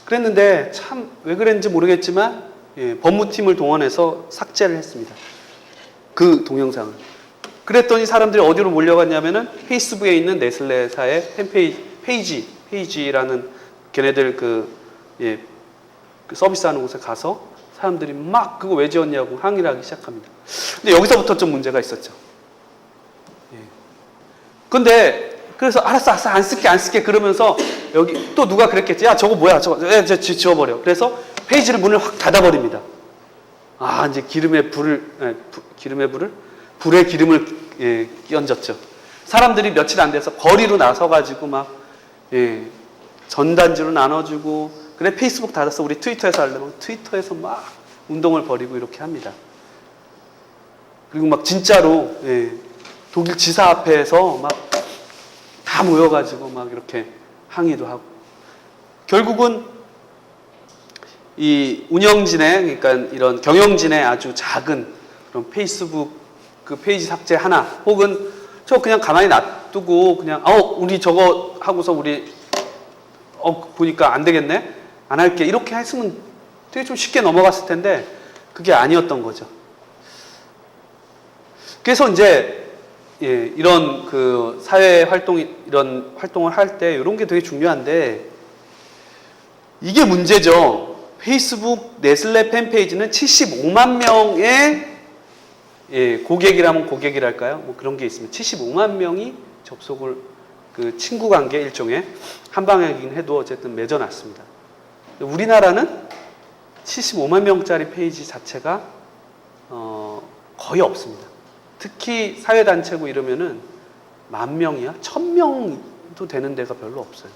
그랬는데 참 왜 그랬는지 모르겠지만, 예, 법무팀을 동원해서 삭제를 했습니다. 그 동영상을. 그랬더니 사람들이 어디로 몰려갔냐면은 페이스북에 있는 네슬레사의 페이지라는 걔네들 예, 서비스하는 곳에 가서 사람들이 막 그거 왜 지었냐고 항의를 하기 시작합니다. 근데 여기서부터 좀 문제가 있었죠. 예. 근데 그래서 알았어 안 쓸게 그러면서 여기 또 누가 그랬겠지. 야 저거 뭐야 저거 지워버려. 그래서 페이지를 문을 확 닫아버립니다. 이제 불에 기름을, 예, 끼얹었죠. 사람들이 며칠 안 돼서 거리로 나서가지고 막, 예, 전단지로 나눠주고, 그래, 페이스북 닫았어. 우리 트위터에서 하려면 트위터에서 막 운동을 벌이고 이렇게 합니다. 그리고 막 진짜로, 예, 독일 지사 앞에서 막 다 모여가지고 막 이렇게 항의도 하고. 결국은 이 운영진의, 그러니까 이런 경영진의 아주 작은 그런 페이스북 페이지 삭제 하나, 혹은 저 그냥 가만히 놔두고 그냥 우리 저거 하고서 우리 보니까 안 되겠네, 안 할게, 이렇게 했으면 되게 좀 쉽게 넘어갔을 텐데 그게 아니었던 거죠. 그래서 이제, 예, 이런 사회 이런 활동을 할 때 이런 게 되게 중요한데, 이게 문제죠. 페이스북 네슬레 팬페이지는 75만 명의, 예, 고객이라면 고객이랄까요? 뭐 그런 게 있으면 75만 명이 접속을, 친구 관계 일종의 한 방향이긴 해도 어쨌든 맺어놨습니다. 우리나라는 75만 명짜리 페이지 자체가 거의 없습니다. 특히 사회단체고 이러면은 10,000명이야? 1,000명도 되는 데가 별로 없어요.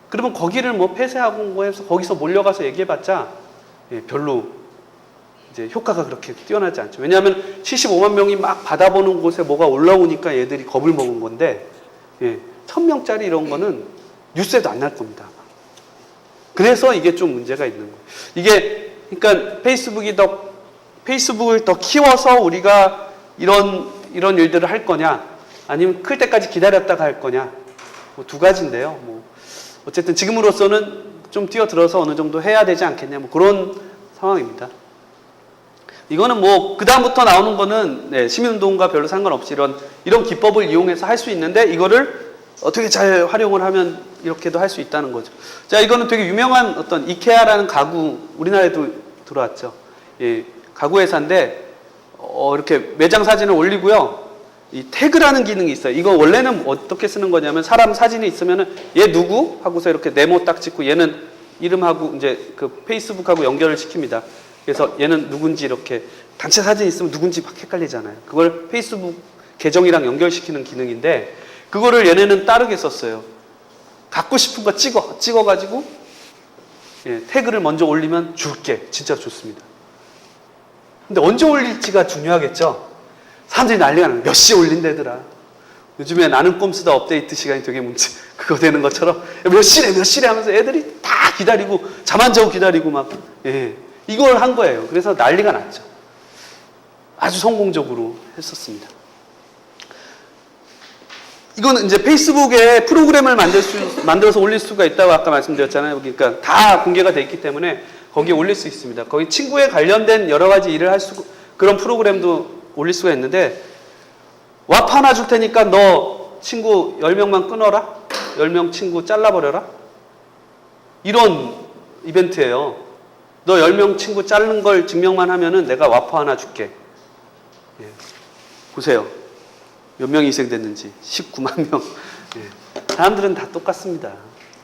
그러면 거기를 뭐 폐쇄하고 뭐 해서 거기서 몰려가서 얘기해봤자, 예, 별로 이제 효과가 그렇게 뛰어나지 않죠. 왜냐하면 75만 명이 막 받아보는 곳에 뭐가 올라오니까 얘들이 겁을 먹은 건데, 예, 1,000명짜리 이런 거는 뉴스에도 안 날 겁니다. 그래서 이게 좀 문제가 있는 거예요. 이게, 그러니까 페이스북을 더 키워서 우리가 이런 일들을 할 거냐, 아니면 클 때까지 기다렸다가 할 거냐, 뭐 두 가지인데요. 뭐 어쨌든 지금으로서는 좀 뛰어들어서 어느 정도 해야 되지 않겠냐, 뭐 그런 상황입니다. 이거는 뭐 그다음부터 나오는 거는, 네, 시민운동과 별로 상관없이 이런 기법을 이용해서 할 수 있는데, 이거를 어떻게 잘 활용을 하면 이렇게도 할 수 있다는 거죠. 자, 이거는 되게 유명한 어떤 이케아라는 가구, 우리나라에도 들어왔죠. 예, 가구 회사인데, 이렇게 매장 사진을 올리고요. 이 태그라는 기능이 있어요. 이거 원래는 어떻게 쓰는 거냐면, 사람 사진이 있으면은 얘 누구? 하고서 이렇게 네모 딱 찍고 얘는 이름하고 이제 페이스북하고 연결을 시킵니다. 그래서 얘는 누군지 이렇게 단체 사진이 있으면 누군지 막 헷갈리잖아요. 그걸 페이스북 계정이랑 연결시키는 기능인데, 그거를 얘네는 다르게 썼어요. 갖고 싶은 거 찍어가지고, 예, 태그를 먼저 올리면 줄게. 진짜 좋습니다. 근데 언제 올릴지가 중요하겠죠? 사람들이 난리가 나요. 몇 시에 올린대더라. 요즘에 나는 꼼수다 업데이트 시간이 되게 그거 되는 것처럼 몇 시래 하면서 애들이 다 기다리고, 잠 안 자고 기다리고 막, 예, 이걸 한 거예요. 그래서 난리가 났죠. 아주 성공적으로 했었습니다. 이거는 이제 페이스북에 프로그램을 만들어서 올릴 수가 있다고 아까 말씀드렸잖아요. 그러니까 다 공개가 돼 있기 때문에 거기에 올릴 수 있습니다. 거기 친구에 관련된 여러 가지 일을 그런 프로그램도 올릴 수가 있는데, 와프 하나 줄 테니까 너 친구 10명만 끊어라? 10명 친구 잘라버려라? 이런 이벤트예요. 너 10명 친구 자르는 걸 증명만 하면은 내가 와퍼 하나 줄게. 예. 보세요. 몇 명이 희생됐는지. 19만 명. 예. 사람들은 다 똑같습니다.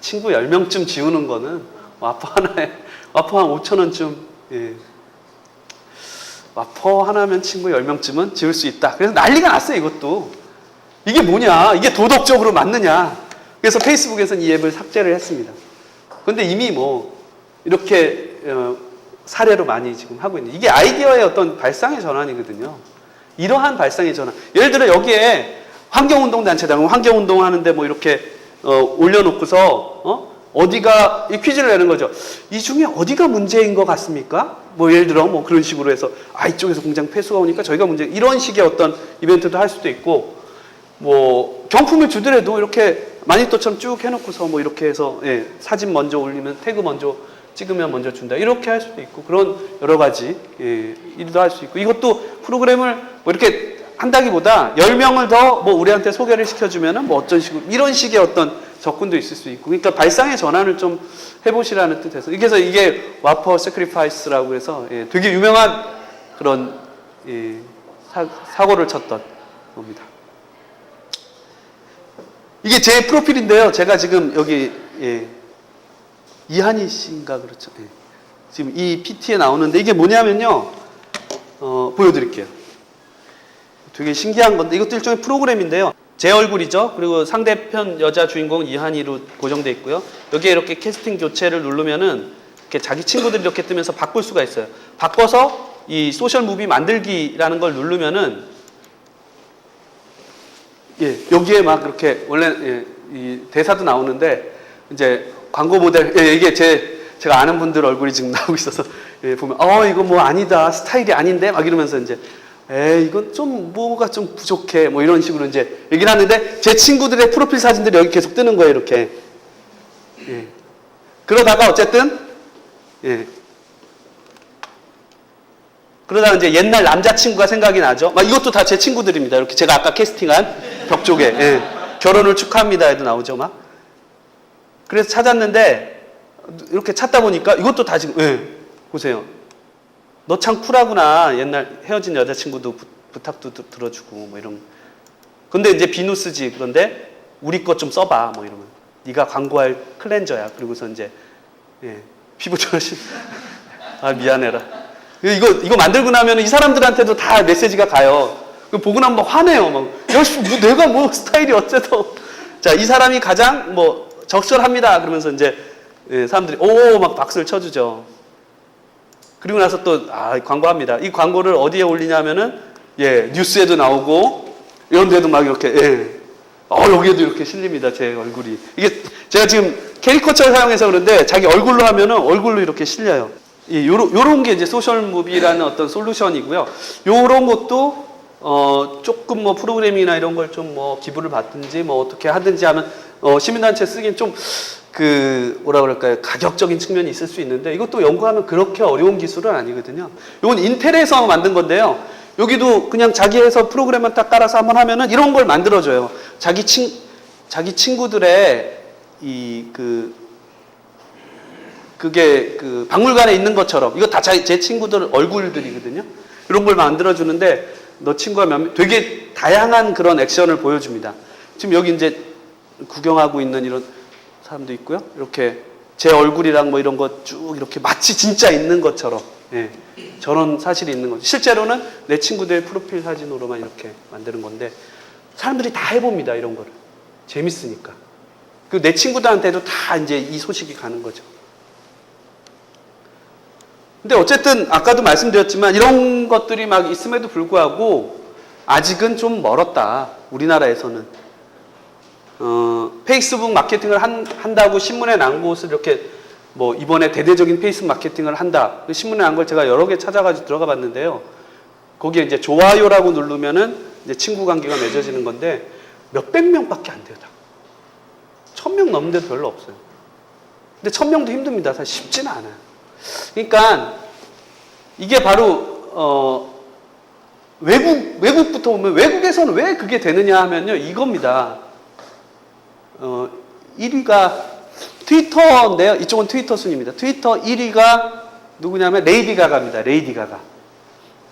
친구 10명쯤 지우는 거는 와퍼 하나에, 와퍼 한 5,000원쯤, 예. 와퍼 하나면 친구 10명쯤은 지울 수 있다. 그래서 난리가 났어요, 이것도. 이게 뭐냐? 이게 도덕적으로 맞느냐? 그래서 페이스북에서는 이 앱을 삭제를 했습니다. 근데 이미 뭐, 이렇게, 사례로 많이 지금 하고 있는. 이게 아이디어의 어떤 발상의 전환이거든요. 이러한 발상의 전환. 예를 들어 여기에 환경운동단체다. 환경운동 하는데 뭐 이렇게, 올려놓고서, 어디가, 이 퀴즈를 내는 거죠. 이 중에 어디가 문제인 것 같습니까? 뭐 예를 들어 뭐 그런 식으로 해서, 이쪽에서 공장 폐수가 오니까 저희가 문제, 이런 식의 어떤 이벤트도 할 수도 있고, 뭐, 경품을 주더라도 이렇게 마니또처럼 쭉 해놓고서 뭐 이렇게 해서, 예, 사진 먼저 올리면 태그 먼저 찍으면 먼저 준다. 이렇게 할 수도 있고, 그런 여러 가지, 예, 일도 할 수 있고, 이것도 프로그램을 뭐 이렇게 한다기보다 10명을 더 뭐 우리한테 소개를 시켜주면은 뭐 어떤 식으로, 이런 식의 어떤 접근도 있을 수 있고, 그러니까 발상의 전환을 좀 해보시라는 뜻에서, 그래서 이게 와퍼 세크리파이스라고 해서, 예, 되게 유명한 그런, 예, 사고를 쳤던 겁니다. 이게 제 프로필인데요. 제가 지금 여기, 예, 이한희 씨인가 그렇죠. 예. 지금 이 PT에 나오는데 이게 뭐냐면요. 보여드릴게요. 되게 신기한 건데 이것도 일종의 프로그램인데요. 제 얼굴이죠. 그리고 상대편 여자 주인공은 이한희로 고정되어 있고요. 여기에 이렇게 캐스팅 교체를 누르면은 이렇게 자기 친구들이 이렇게 뜨면서 바꿀 수가 있어요. 바꿔서 이 소셜 무비 만들기라는 걸 누르면은, 예, 여기에 막 이렇게 원래, 예, 이 대사도 나오는데 이제 광고 모델, 예, 이게 제가 아는 분들 얼굴이 지금 나오고 있어서, 예, 보면 이거 뭐 아니다, 스타일이 아닌데 막 이러면서 이제 이건 좀 뭐가 좀 부족해 뭐 이런 식으로 이제 얘기를 하는데 제 친구들의 프로필 사진들이 여기 계속 뜨는 거예요, 이렇게. 예. 그러다가 어쨌든, 예. 그러다가 이제 옛날 남자친구가 생각이 나죠. 막 이것도 다 제 친구들입니다. 이렇게 제가 아까 캐스팅한 벽 쪽에, 예. 결혼을 축하합니다 해도 나오죠, 막. 그래서 찾았는데 이렇게 찾다 보니까 이것도 다 지금, 예. 보세요. 너 참 쿨하구나. 옛날 헤어진 여자친구도 부탁도 들어주고 뭐 이런. 근데 이제 비누쓰지. 그런데 우리 것 좀 써봐. 뭐 이러면. 네가 광고할 클렌저야. 그리고서 이제, 예. 피부 좋으신. 미안해라. 이거 만들고 나면 이 사람들한테도 다 메시지가 가요. 보고 나면 막 화내요. 막, 야, 뭐 내가 뭐 스타일이 어째서. 자, 이 사람이 가장 뭐 적절합니다. 그러면서 이제, 예, 사람들이 막 박수를 쳐주죠. 그리고 나서 또 광고합니다. 이 광고를 어디에 올리냐면은, 예, 뉴스에도 나오고 이런 데도 막 이렇게, 예, 여기에도 이렇게 실립니다. 제 얼굴이. 이게 제가 지금 캐리커처를 사용해서 그런데 자기 얼굴로 하면은 얼굴로 이렇게 실려요. 예, 요런 게 이제 소셜 무비라는 어떤 솔루션이고요. 요런 것도 조금 뭐 프로그램이나 이런 걸 좀 뭐 기부를 받든지 뭐 어떻게 하든지 하면 시민단체 쓰기엔 좀 뭐라 그럴까요? 가격적인 측면이 있을 수 있는데 이것도 연구하면 그렇게 어려운 기술은 아니거든요. 이건 인텔에서 만든 건데요. 여기도 그냥 자기 해서 프로그램만 딱 깔아서 한번 하면은 이런 걸 만들어줘요. 자기 친구들의 그게 박물관에 있는 것처럼 이거 다 제 친구들 얼굴들이거든요. 이런 걸 만들어주는데 너 친구가 되게 다양한 그런 액션을 보여줍니다. 지금 여기 이제 구경하고 있는 이런 사람도 있고요. 이렇게 제 얼굴이랑 뭐 이런 거 쭉 이렇게 마치 진짜 있는 것처럼, 예, 저런 사실이 있는 거죠. 실제로는 내 친구들 프로필 사진으로만 이렇게 만드는 건데 사람들이 다 해봅니다. 이런 거를. 재밌으니까. 그 내 친구들한테도 다 이제 이 소식이 가는 거죠. 근데 어쨌든 아까도 말씀드렸지만 이런 것들이 막 있음에도 불구하고 아직은 좀 멀었다. 우리나라에서는. 페이스북 마케팅을 한다고 신문에 난 곳을 이렇게 뭐 이번에 대대적인 페이스북 마케팅을 한다. 신문에 난 걸 제가 여러 개 찾아가지고 들어가 봤는데요. 거기에 이제 좋아요라고 누르면은 이제 친구 관계가 맺어지는 건데 몇백 명밖에 안 돼요. 다. 1000명 넘는 데도 별로 없어요. 근데 1000명도 힘듭니다. 사실 쉽지는 않아요. 그러니까 이게 바로 외국부터 보면 외국에서는 왜 그게 되느냐 하면요. 이겁니다. 1위가 트위터인데요. 이쪽은 트위터 순입니다. 트위터 1위가 누구냐면 레이디 가가입니다. 레이디 가가.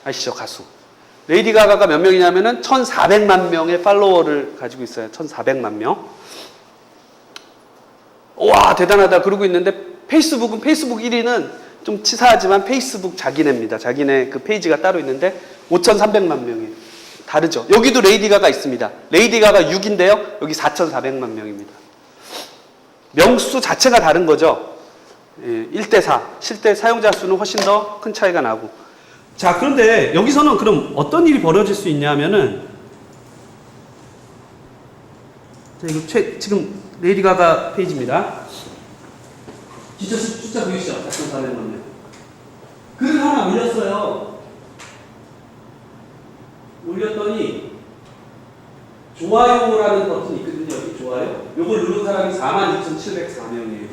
아시죠? 가수. 레이디 가가가 몇 명이냐면은 1,400만 명의 팔로워를 가지고 있어요. 1,400만 명. 와, 대단하다. 그러고 있는데 페이스북 1위는 좀 치사하지만 페이스북 자기네입니다. 자기네 그 페이지가 따로 있는데 5,300만 명이에요. 다르죠. 여기도 레이디 가가 있습니다. 레이디 가가 6인데요. 여기 4,400만 명입니다. 명수 자체가 다른 거죠. 1대4. 실제 사용자 수는 훨씬 더 큰 차이가 나고. 자, 그런데 여기서는 그럼 어떤 일이 벌어질 수 있냐면은, 자, 이거 지금 레이디 가가 페이지입니다. 진짜 숫자 보이시죠? 4,400만 명. 글을 하나 올렸어요. 올렸더니 좋아요라는 버튼이 있거든요. 여기 좋아요. 요걸 누른 사람이 42,704명이에요.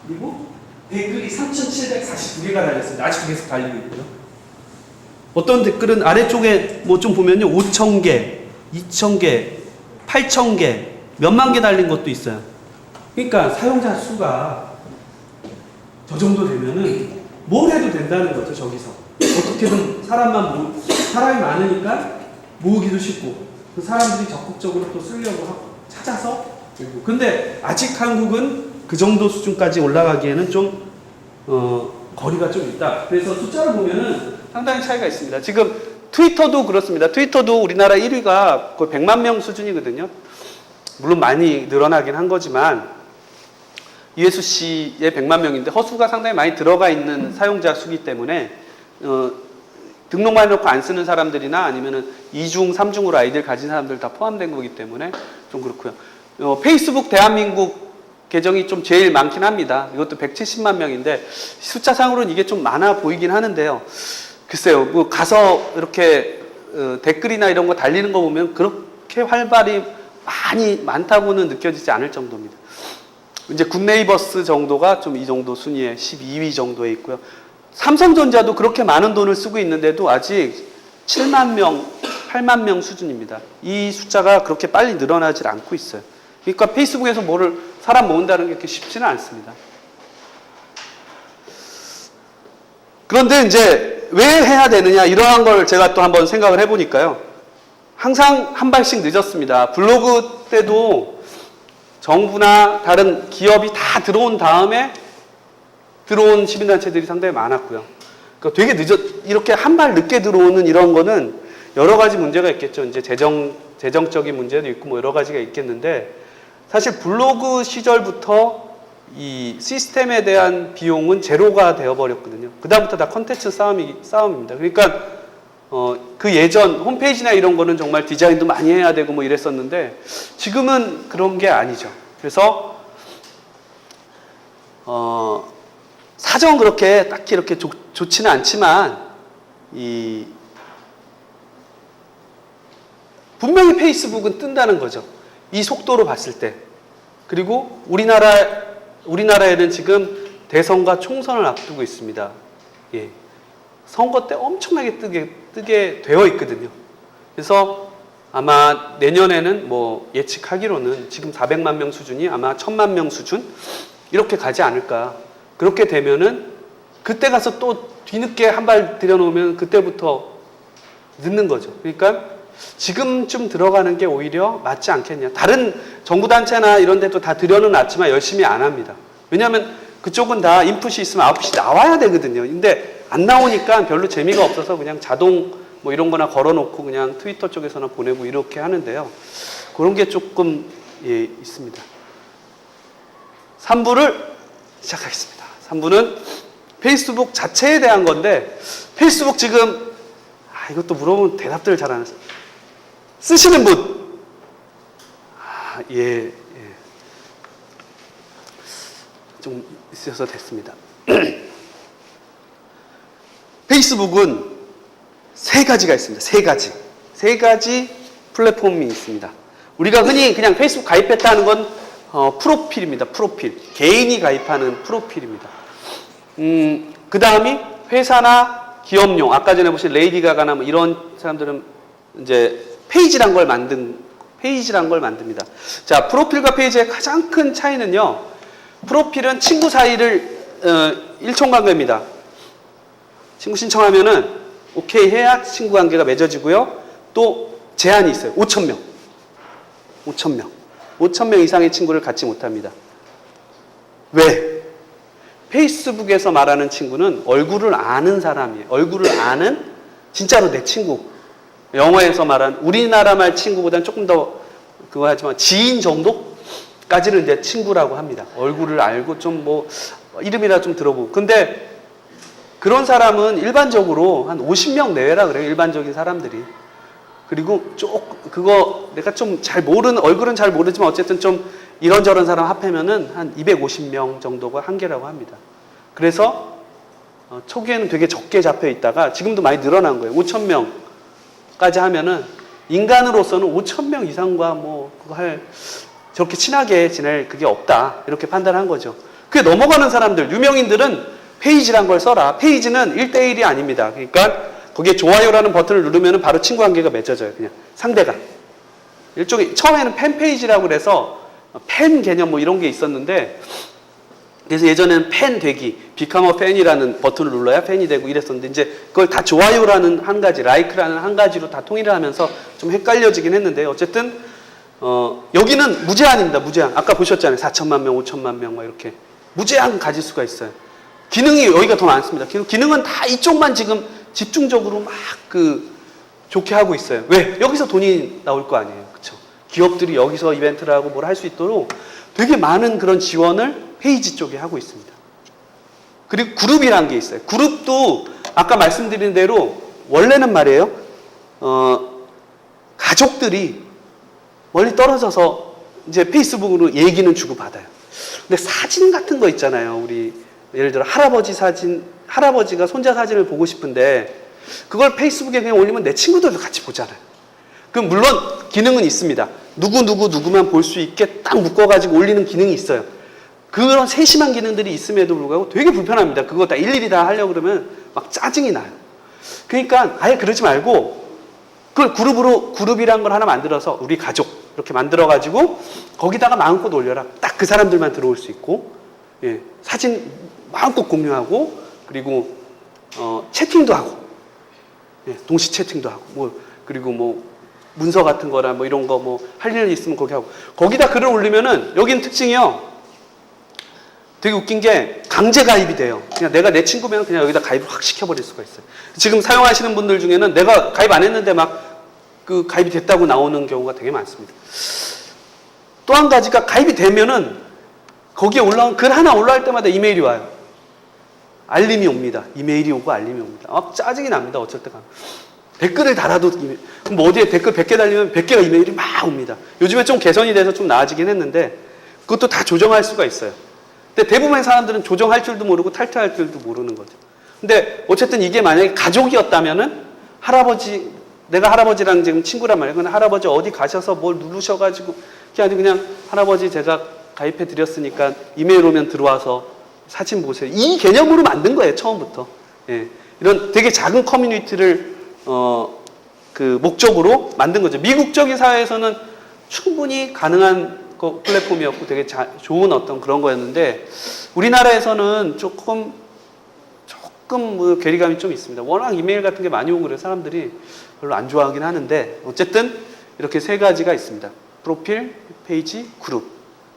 그리고 댓글이 3,749개가 달렸습니다. 아직도 계속 달리고 있고요. 어떤 댓글은 아래쪽에 뭐 좀 보면요. 5,000개, 2,000개, 8,000개, 몇만 개 달린 것도 있어요. 그러니까 사용자 수가 저 정도 되면은 뭘 해도 된다는 거죠. 저기서. 어떻게든 사람이 많으니까 모으기도 쉽고 그 사람들이 적극적으로 또 쓰려고 하고 찾아서 되고. 근데 아직 한국은 그 정도 수준까지 올라가기에는 좀 거리가 좀 있다. 그래서 숫자를 보면은 상당히 차이가 있습니다. 지금 트위터도 그렇습니다. 트위터도 우리나라 1위가 거의 100만 명 수준이거든요. 물론 많이 늘어나긴 한 거지만 이해수 씨의 100만 명인데 허수가 상당히 많이 들어가 있는 사용자 수기 때문에 등록만 해놓고 안 쓰는 사람들이나 아니면은 2중, 3중으로 아이디를 가진 사람들 다 포함된 거기 때문에 좀 그렇고요. 페이스북 대한민국 계정이 좀 제일 많긴 합니다. 이것도 170만 명인데 숫자상으로는 이게 좀 많아 보이긴 하는데요. 글쎄요, 뭐 가서 이렇게 댓글이나 이런 거 달리는 거 보면 그렇게 활발히 많다고는 느껴지지 않을 정도입니다. 이제 굿네이버스 정도가 좀 이 정도 순위에 12위 정도에 있고요. 삼성전자도 그렇게 많은 돈을 쓰고 있는데도 아직 7만 명, 8만 명 수준입니다. 이 숫자가 그렇게 빨리 늘어나질 않고 있어요. 그러니까 페이스북에서 사람 모은다는 게 그렇게 쉽지는 않습니다. 그런데 이제 왜 해야 되느냐 이러한 걸 제가 또 한번 생각을 해보니까요. 항상 한 발씩 늦었습니다. 블로그 때도 정부나 다른 기업이 다 들어온 다음에 들어온 시민단체들이 상당히 많았고요. 그러니까 되게 이렇게 한 발 늦게 들어오는 이런 거는 여러 가지 문제가 있겠죠. 이제 재정적인 문제도 있고 뭐 여러 가지가 있겠는데 사실 블로그 시절부터 이 시스템에 대한 비용은 제로가 되어버렸거든요. 그다음부터 다 컨텐츠 싸움입니다. 그러니까 그 예전 홈페이지나 이런 거는 정말 디자인도 많이 해야 되고 뭐 이랬었는데 지금은 그런 게 아니죠. 그래서 사정은 그렇게 딱히 이렇게 좋지는 않지만 분명히 페이스북은 뜬다는 거죠. 이 속도로 봤을 때. 그리고 우리나라에는 지금 대선과 총선을 앞두고 있습니다. 예. 선거 때 엄청나게 뜨게 되어 있거든요. 그래서 아마 내년에는 뭐 예측하기로는 지금 400만 명 수준이 아마 1000만 명 수준 이렇게 가지 않을까. 그렇게 되면은 그때 가서 또 뒤늦게 한 발 들여놓으면 그때부터 늦는 거죠. 그러니까 지금쯤 들어가는 게 오히려 맞지 않겠냐. 다른 정부단체나 이런 데도 다 들여는 놨지만 열심히 안 합니다. 왜냐하면 그쪽은 다 인풋이 있으면 아웃풋이 나와야 되거든요. 근데 안 나오니까 별로 재미가 없어서 그냥 자동 뭐 이런 거나 걸어놓고 그냥 트위터 쪽에서나 보내고 이렇게 하는데요. 그런 게 조금 있습니다. 3부를 시작하겠습니다. 3부는 페이스북 자체에 대한 건데 페이스북 지금 이것도 물어보면 대답들을 잘 안 해서 쓰시는 분 좀 있어서 됐습니다. 페이스북은 세 가지가 있습니다. 세 가지 플랫폼이 있습니다. 우리가 흔히 그냥 페이스북 가입했다 하는 건 프로필입니다. 프로필. 개인이 가입하는 프로필입니다. 그 다음이 회사나 기업용. 아까 전에 보신 레이디 가가나 뭐 이런 사람들은 이제 페이지란 걸 만든 페이지란 걸 만듭니다. 자, 프로필과 페이지의 가장 큰 차이는요. 프로필은 친구 사이를 일총관계입니다. 친구 신청하면은 오케이 해야 친구 관계가 맺어지고요. 또 제한이 있어요. 5,000명. 5,000명. 5,000명 이상의 친구를 갖지 못합니다. 왜? 페이스북에서 말하는 친구는 얼굴을 아는 사람이에요. 얼굴을 아는 진짜로 내 친구. 영어에서 말한 우리나라 말 친구보다는 조금 더 그거 하지만 지인 정도까지는 내 친구라고 합니다. 얼굴을 알고 좀 뭐 이름이라 좀 들어보고. 근데 그런 사람은 일반적으로 한 50명 내외라 그래요. 일반적인 사람들이. 그리고 그거 내가 좀 잘 모르는, 얼굴은 잘 모르지만 어쨌든 좀 이런저런 사람 합하면은 한 250명 정도가 한계라고 합니다. 그래서 초기에는 되게 적게 잡혀 있다가 지금도 많이 늘어난 거예요. 5,000명까지 하면은 인간으로서는 5,000명 이상과 뭐 그거 저렇게 친하게 지낼 그게 없다. 이렇게 판단한 거죠. 그게 넘어가는 사람들, 유명인들은 페이지란 걸 써라. 페이지는 1대1이 아닙니다. 그러니까 거기에 좋아요라는 버튼을 누르면 바로 친구 관계가 맺어져요. 그냥 상대가. 일종의 처음에는 팬페이지라고 그래서 팬 개념 뭐 이런 게 있었는데 그래서 예전에는 팬 되기, become a fan이라는 버튼을 눌러야 팬이 되고 이랬었는데 이제 그걸 다 좋아요라는 한 가지, like라는 한 가지로 다 통일을 하면서 좀 헷갈려지긴 했는데 어쨌든 여기는 무제한입니다. 무제한. 아까 보셨잖아요. 4천만 명, 5천만 명 막 이렇게 무제한 가질 수가 있어요. 기능이 여기가 더 많습니다. 기능은 다 이쪽만 지금 집중적으로 막 좋게 하고 있어요. 왜? 여기서 돈이 나올 거 아니에요. 그쵸? 기업들이 여기서 이벤트를 하고 뭘 할 수 있도록 되게 많은 그런 지원을 페이지 쪽에 하고 있습니다. 그리고 그룹이라는 게 있어요. 그룹도 아까 말씀드린 대로 원래는 말이에요. 가족들이 멀리 떨어져서 이제 페이스북으로 얘기는 주고받아요. 근데 사진 같은 거 있잖아요. 우리 예를 들어 할아버지 사진, 할아버지가 손자 사진을 보고 싶은데 그걸 페이스북에 그냥 올리면 내 친구들도 같이 보잖아요. 그럼 물론 기능은 있습니다. 누구만 볼 수 있게 딱 묶어가지고 올리는 기능이 있어요. 그런 세심한 기능들이 있음에도 불구하고 되게 불편합니다. 그거 다 일일이 다 하려고 그러면 막 짜증이 나요. 그러니까 아예 그러지 말고 그걸 그룹이란 걸 하나 만들어서 우리 가족 이렇게 만들어가지고 거기다가 마음껏 올려라. 딱 그 사람들만 들어올 수 있고, 예, 사진 마음껏 공유하고, 그리고 채팅도 하고, 예, 동시 채팅도 하고, 그리고 문서 같은 거나 이런 거 할 일 있으면 거기 하고, 거기다 글을 올리면은 여기는 특징이요. 되게 웃긴 게 강제 가입이 돼요. 그냥 내가 내 친구면 그냥 여기다 가입을 확 시켜버릴 수가 있어요. 지금 사용하시는 분들 중에는 내가 가입 안 했는데 가입이 됐다고 나오는 경우가 되게 많습니다. 또 한 가지가 가입이 되면은 거기에 올라온 글 하나 올라올 때마다 이메일이 와요. 알림이 옵니다. 이메일이 오고 알림이 옵니다. 짜증이 납니다. 어쩔 때가. 댓글을 달아도 그럼 어디에 댓글 100개 달리면 100개가 이메일이 막 옵니다. 요즘에 좀 개선이 돼서 좀 나아지긴 했는데 그것도 다 조정할 수가 있어요. 근데 대부분의 사람들은 조정할 줄도 모르고 탈퇴할 줄도 모르는 거죠. 근데 어쨌든 이게 만약에 가족이었다면은 내가 할아버지랑 지금 친구란 말이에요. 근데 할아버지 어디 가셔서 뭘 누르셔가지고 그냥 할아버지 제가 가입해 드렸으니까 이메일 오면 들어와서 사진 보세요. 이 개념으로 만든 거예요. 처음부터. 예. 이런 되게 작은 커뮤니티를 목적으로 만든 거죠. 미국적인 사회에서는 충분히 가능한 플랫폼이었고 되게 좋은 어떤 그런 거였는데 우리나라에서는 조금 괴리감이 좀 있습니다. 워낙 이메일 같은 게 많이 오고 그래서 사람들이 별로 안 좋아하긴 하는데 어쨌든 이렇게 세 가지가 있습니다. 프로필, 페이지, 그룹.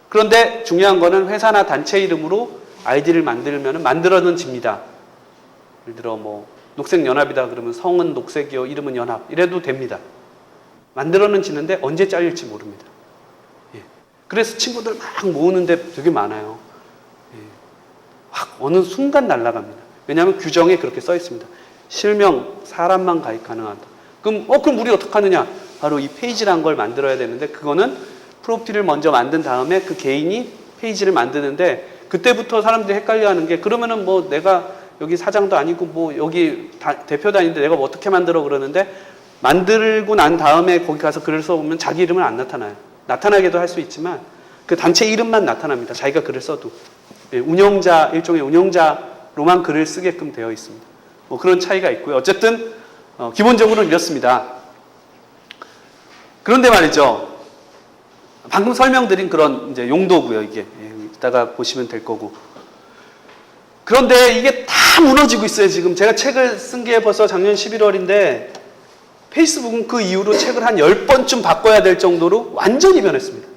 그런데 중요한 거는 회사나 단체 이름으로 아이디를 만들어는 집니다. 예를 들어 녹색연합이다 그러면 성은 녹색이요, 이름은 연합 이래도 됩니다. 만들어는 지는데 언제 잘릴지 모릅니다. 예. 그래서 친구들 막 모으는데 되게 많아요. 예. 확 어느 순간 날아갑니다. 왜냐하면 규정에 그렇게 써 있습니다. 실명, 사람만 가입 가능하다. 그럼 우리 어떻게 하느냐? 바로 이 페이지란 걸 만들어야 되는데 그거는 프로필을 먼저 만든 다음에 그 개인이 페이지를 만드는데 그때부터 사람들이 헷갈려하는 게 그러면은 내가 여기 사장도 아니고 여기 대표도 아닌데 내가 어떻게 만들어 그러는데 만들고 난 다음에 거기 가서 글을 써보면 자기 이름은 안 나타나요. 나타나게도 할 수 있지만 그 단체 이름만 나타납니다. 자기가 글을 써도. 예, 일종의 운영자로만 글을 쓰게끔 되어 있습니다. 그런 차이가 있고요. 어쨌든 기본적으로는 이렇습니다. 그런데 말이죠. 방금 설명드린 그런 이제 용도고요, 이게. 예, 이따가 보시면 될 거고. 그런데 이게 다 무너지고 있어요, 지금. 제가 책을 쓴 게 벌써 작년 11월인데, 페이스북은 그 이후로 책을 한 10번쯤 바꿔야 될 정도로 완전히 변했습니다.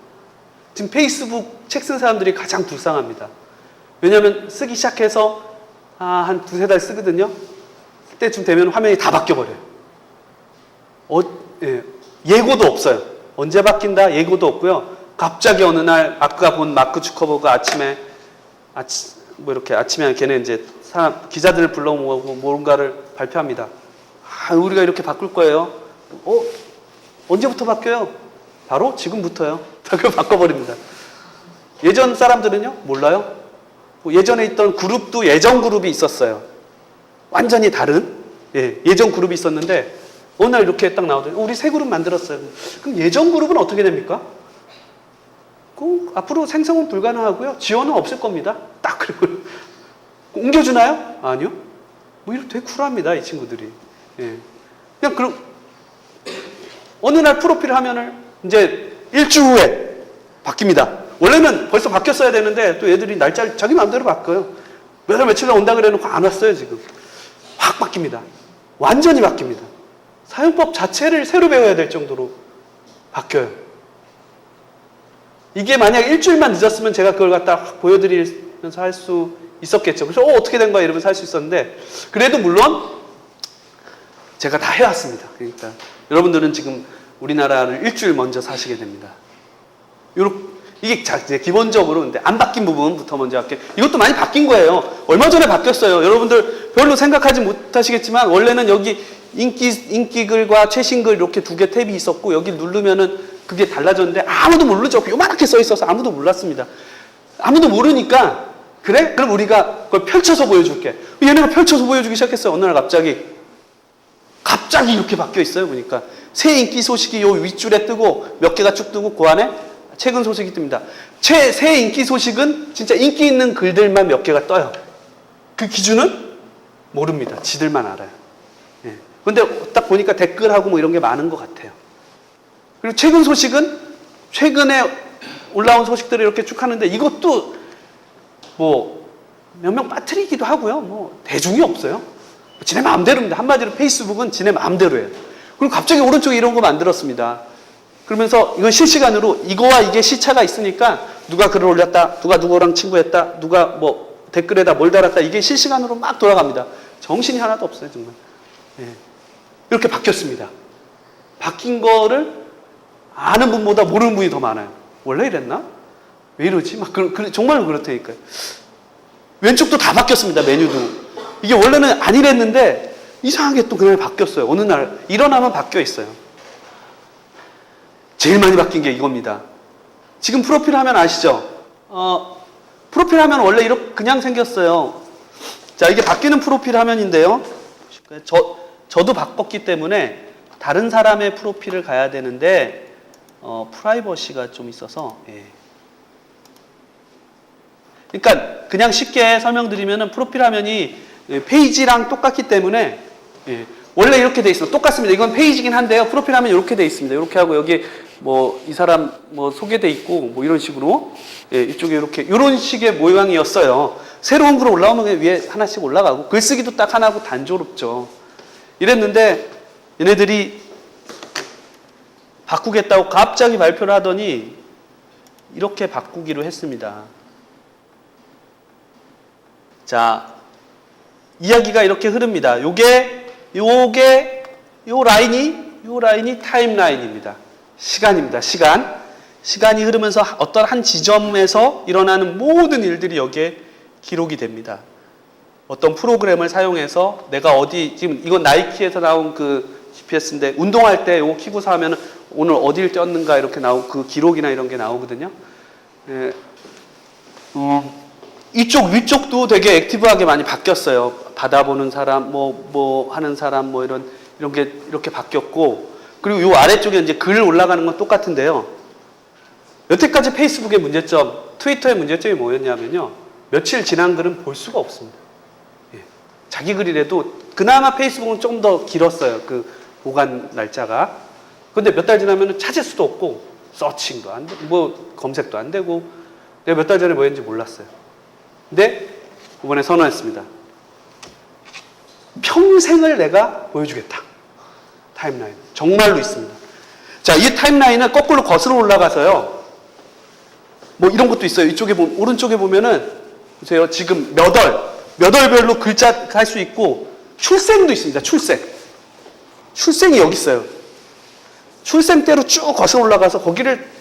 지금 페이스북 책 쓴 사람들이 가장 불쌍합니다. 왜냐하면 쓰기 시작해서 한 두세 달 쓰거든요. 그때쯤 되면 화면이 다 바뀌어버려요. 예고도 없어요. 언제 바뀐다? 예고도 없고요. 갑자기 어느 날 아까 본 마크 주커버가 아침에 걔네 이제 기자들을 불러 모으고 뭔가를 발표합니다. 우리가 이렇게 바꿀 거예요. 언제부터 바뀌어요? 바로 지금부터요. 그걸 바꿔버립니다. 예전 사람들은요? 몰라요. 예전에 있던 그룹도 예전 그룹이 있었어요. 완전히 다른 예전 그룹이 있었는데 어느 날 이렇게 딱 나오더니 우리 새 그룹 만들었어요. 그럼 예전 그룹은 어떻게 됩니까? 앞으로 생성은 불가능하고요. 지원은 없을 겁니다. 딱 그리고 옮겨주나요? 아니요. 이렇게 되게 쿨합니다, 이 친구들이. 그냥 어느 날 프로필 화면을 이제 일주 후에 바뀝니다. 원래는 벌써 바뀌었어야 되는데 또 애들이 날짜를 자기 마음대로 바꿔요. 몇 월 며칠 날 온다 그래놓고 안 왔어요, 지금. 확 바뀝니다. 완전히 바뀝니다. 사용법 자체를 새로 배워야 될 정도로 바뀌어요. 이게 만약 일주일만 늦었으면 제가 그걸 갖다 확 보여드리면서 할 수 있었겠죠. 그래서 어떻게 된 거야 이러면서 할 수 있었는데 그래도 물론 제가 다 해왔습니다. 그러니까 여러분들은 지금 우리나라를 일주일 먼저 사시게 됩니다. 이게 이제 기본적으로 근데 안 바뀐 부분부터 먼저 할게요. 이것도 많이 바뀐 거예요. 얼마 전에 바뀌었어요. 여러분들 별로 생각하지 못하시겠지만 원래는 여기 인기글과 최신글 이렇게 두 개 탭이 있었고 여기 누르면은 그게 달라졌는데 아무도 모르죠. 요만하게 써 있어서 아무도 몰랐습니다. 아무도 모르니까 그래? 그럼 우리가 그걸 펼쳐서 보여줄게. 얘네가 펼쳐서 보여주기 시작했어요. 어느 날 갑자기 이렇게 바뀌어 있어요. 보니까 새 인기 소식이 요 윗줄에 뜨고 몇 개가 쭉 뜨고 그 안에 최근 소식이 뜹니다. 새 인기 소식은 진짜 인기 있는 글들만 몇 개가 떠요. 그 기준은 모릅니다. 지들만 알아요. 근데 딱 보니까 댓글하고 뭐 이런 게 많은 것 같아요. 그리고 최근 소식은 최근에 올라온 소식들을 이렇게 쭉 하는데 이것도 뭐 몇 명 빠뜨리기도 하고요. 뭐 대중이 없어요. 지네 마음대로입니다. 한마디로 페이스북은 지네 마음대로 해요. 그리고 갑자기 오른쪽에 이런 거 만들었습니다. 그러면서 이건 실시간으로 이거와 이게 시차가 있으니까 누가 글을 올렸다, 누가 누구랑 친구했다, 누가 뭐 댓글에다 뭘 달았다 이게 실시간으로 막 돌아갑니다. 정신이 하나도 없어요, 정말. 이렇게 바뀌었습니다. 바뀐 거를 아는 분보다 모르는 분이 더 많아요. 원래 이랬나? 왜 이러지? 정말 그렇다니까요. 왼쪽도 다 바뀌었습니다, 메뉴도. 이게 원래는 안 이랬는데 이상하게 또 그날 바뀌었어요. 어느 날 일어나면 바뀌어 있어요. 제일 많이 바뀐 게 이겁니다. 지금 프로필 화면 아시죠? 프로필 화면 원래 이렇게 그냥 생겼어요. 자, 이게 바뀌는 프로필 화면인데요. 저도 바꿨기 때문에 다른 사람의 프로필을 가야 되는데 프라이버시가 좀 있어서 그러니까 그냥 쉽게 설명드리면 프로필 화면이 페이지랑 똑같기 때문에 원래 이렇게 돼 있어요. 똑같습니다. 이건 페이지긴 한데요. 프로필 화면 이렇게 돼 있습니다. 이렇게 하고 여기 뭐 이 사람 뭐 소개돼 있고 뭐 이런 식으로 이쪽에 이런 식의 모양이었어요. 새로운 글 올라오면 위에 하나씩 올라가고 글쓰기도 딱 하나고 단조롭죠. 이랬는데 얘네들이 바꾸겠다고 갑자기 발표를 하더니 이렇게 바꾸기로 했습니다. 자, 이야기가 이렇게 흐릅니다. 요 라인이 타임라인입니다. 시간입니다. 시간이 흐르면서 어떤 한 지점에서 일어나는 모든 일들이 여기에 기록이 됩니다. 어떤 프로그램을 사용해서 내가 지금 이건 나이키에서 나온 그 GPS인데 운동할 때 이거 키고서 하면 오늘 어딜 뛰었는가 이렇게 나오고 그 기록이나 이런 게 나오거든요. 위쪽도 되게 액티브하게 많이 바뀌었어요. 받아보는 사람, 뭐 하는 사람, 뭐 이런 게 이렇게 바뀌었고, 그리고 이 아래쪽에 이제 글 올라가는 건 똑같은데요. 여태까지 페이스북의 문제점, 트위터의 문제점이 뭐였냐면요. 며칠 지난 글은 볼 수가 없습니다. 자기 글이라도 그나마 페이스북은 조금 더 길었어요. 그 보관 날짜가. 근데 몇 달 지나면 찾을 수도 없고, 서칭도 안 되고, 뭐 검색도 안 되고, 내가 몇 달 전에 뭐 했는지 몰랐어요. 근데 이번에 선언했습니다. 평생을 내가 보여주겠다. 타임라인. 정말로 있습니다. 자, 이 타임라인을 거꾸로 거슬러 올라가서요. 뭐 이런 것도 있어요. 이쪽에 보면, 오른쪽에 보면은, 보세요. 지금 몇 월별로 글자 할 수 있고, 출생도 있습니다. 출생이 여기 있어요. 출생대로 쭉 거슬러 올라가서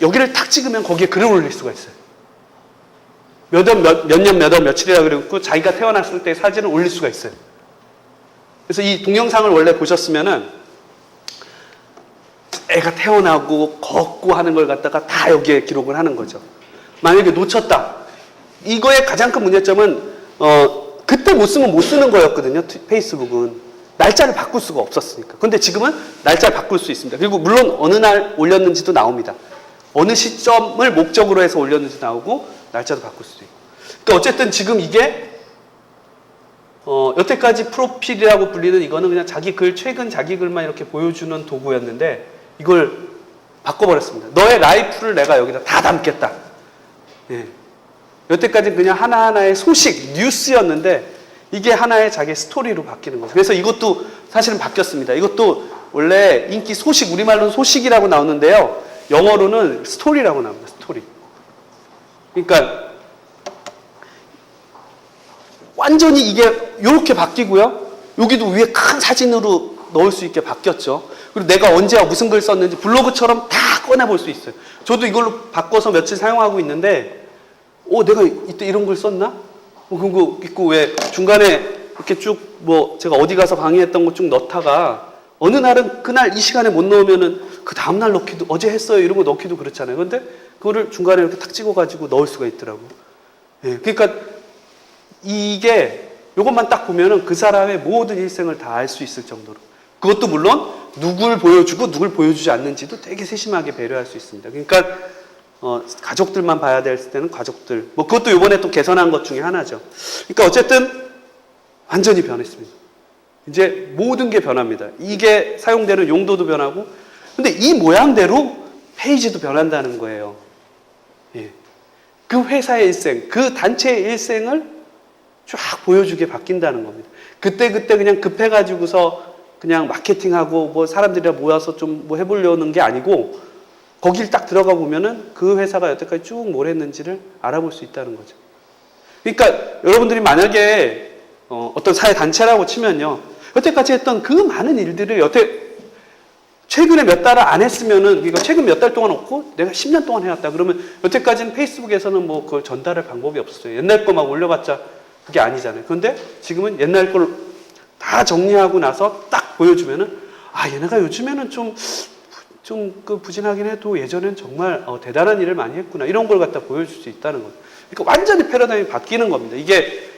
여기를 탁 찍으면 거기에 글을 올릴 수가 있어요. 몇 년, 몇 월, 며칠이라 그랬고, 자기가 태어났을 때 사진을 올릴 수가 있어요. 그래서 이 동영상을 원래 보셨으면은, 애가 태어나고, 걷고 하는 걸 갖다가 다 여기에 기록을 하는 거죠. 만약에 놓쳤다. 이거의 가장 큰 문제점은, 그때 못 쓰면 못 쓰는 거였거든요. 페이스북은. 날짜를 바꿀 수가 없었으니까. 근데 지금은 날짜를 바꿀 수 있습니다. 그리고 물론 어느 날 올렸는지도 나옵니다. 어느 시점을 목적으로 해서 올렸는지 나오고, 날짜도 바꿀 수도 있고. 그러니까 어쨌든 지금 이게, 여태까지 프로필이라고 불리는 이거는 그냥 최근 자기 글만 이렇게 보여주는 도구였는데, 이걸 바꿔버렸습니다. 너의 라이프를 내가 여기다 다 담겠다. 예. 여태까지 그냥 하나하나의 소식, 뉴스였는데, 이게 하나의 자기 스토리로 바뀌는 거죠. 그래서 이것도 사실은 바뀌었습니다. 이것도 원래 인기 소식, 우리말로는 소식이라고 나오는데요. 영어로는 스토리라고 나옵니다. 스토리. 그러니까 완전히 이게 이렇게 바뀌고요. 여기도 위에 큰 사진으로 넣을 수 있게 바뀌었죠. 그리고 내가 언제 무슨 글 썼는지 블로그처럼 다 꺼내볼 수 있어요. 저도 이걸로 바꿔서 며칠 사용하고 있는데, 내가 이때 이런 글 썼나? 그런 거 있고, 왜 중간에 이렇게 쭉 제가 어디 가서 강의했던 거 쭉 넣다가 어느 날은 그날 이 시간에 못 넣으면은 그 다음날 넣기도, 어제 했어요 이런 거 넣기도 그렇잖아요. 근데 그거를 중간에 이렇게 탁 찍어가지고 넣을 수가 있더라고요. 예, 그러니까 이게 이것만 딱 보면은 그 사람의 모든 일생을 다 알 수 있을 정도로. 그것도 물론 누굴 보여주고 누굴 보여주지 않는지도 되게 세심하게 배려할 수 있습니다. 그러니까 가족들만 봐야 될 때는 가족들. 그것도 이번에 또 개선한 것 중에 하나죠. 그러니까 어쨌든 완전히 변했습니다. 이제 모든 게 변합니다. 이게 사용되는 용도도 변하고, 근데 이 모양대로 페이지도 변한다는 거예요. 예. 그 회사의 일생, 그 단체의 일생을 쫙 보여주게 바뀐다는 겁니다. 그때 그냥 급해가지고서 그냥 마케팅하고 사람들이랑 모여서 좀 해보려는 게 아니고, 거길 딱 들어가 보면은 그 회사가 여태까지 쭉 뭘 했는지를 알아볼 수 있다는 거죠. 그러니까 여러분들이 만약에 어떤 사회 단체라고 치면요, 여태까지 했던 그 많은 일들을 최근에 몇 달을 안 했으면은, 그러니까 최근 몇 달 동안 없고 내가 10년 동안 해왔다 그러면 여태까지는 페이스북에서는 그걸 전달할 방법이 없었어요. 옛날 거 막 올려봤자 그게 아니잖아요. 그런데 지금은 옛날 걸 다 정리하고 나서 딱 보여주면은, 얘네가 요즘에는 좀 부진하긴 해도 예전엔 정말 대단한 일을 많이 했구나, 이런 걸 갖다 보여줄 수 있다는 거예요. 그러니까 완전히 패러다임이 바뀌는 겁니다. 이게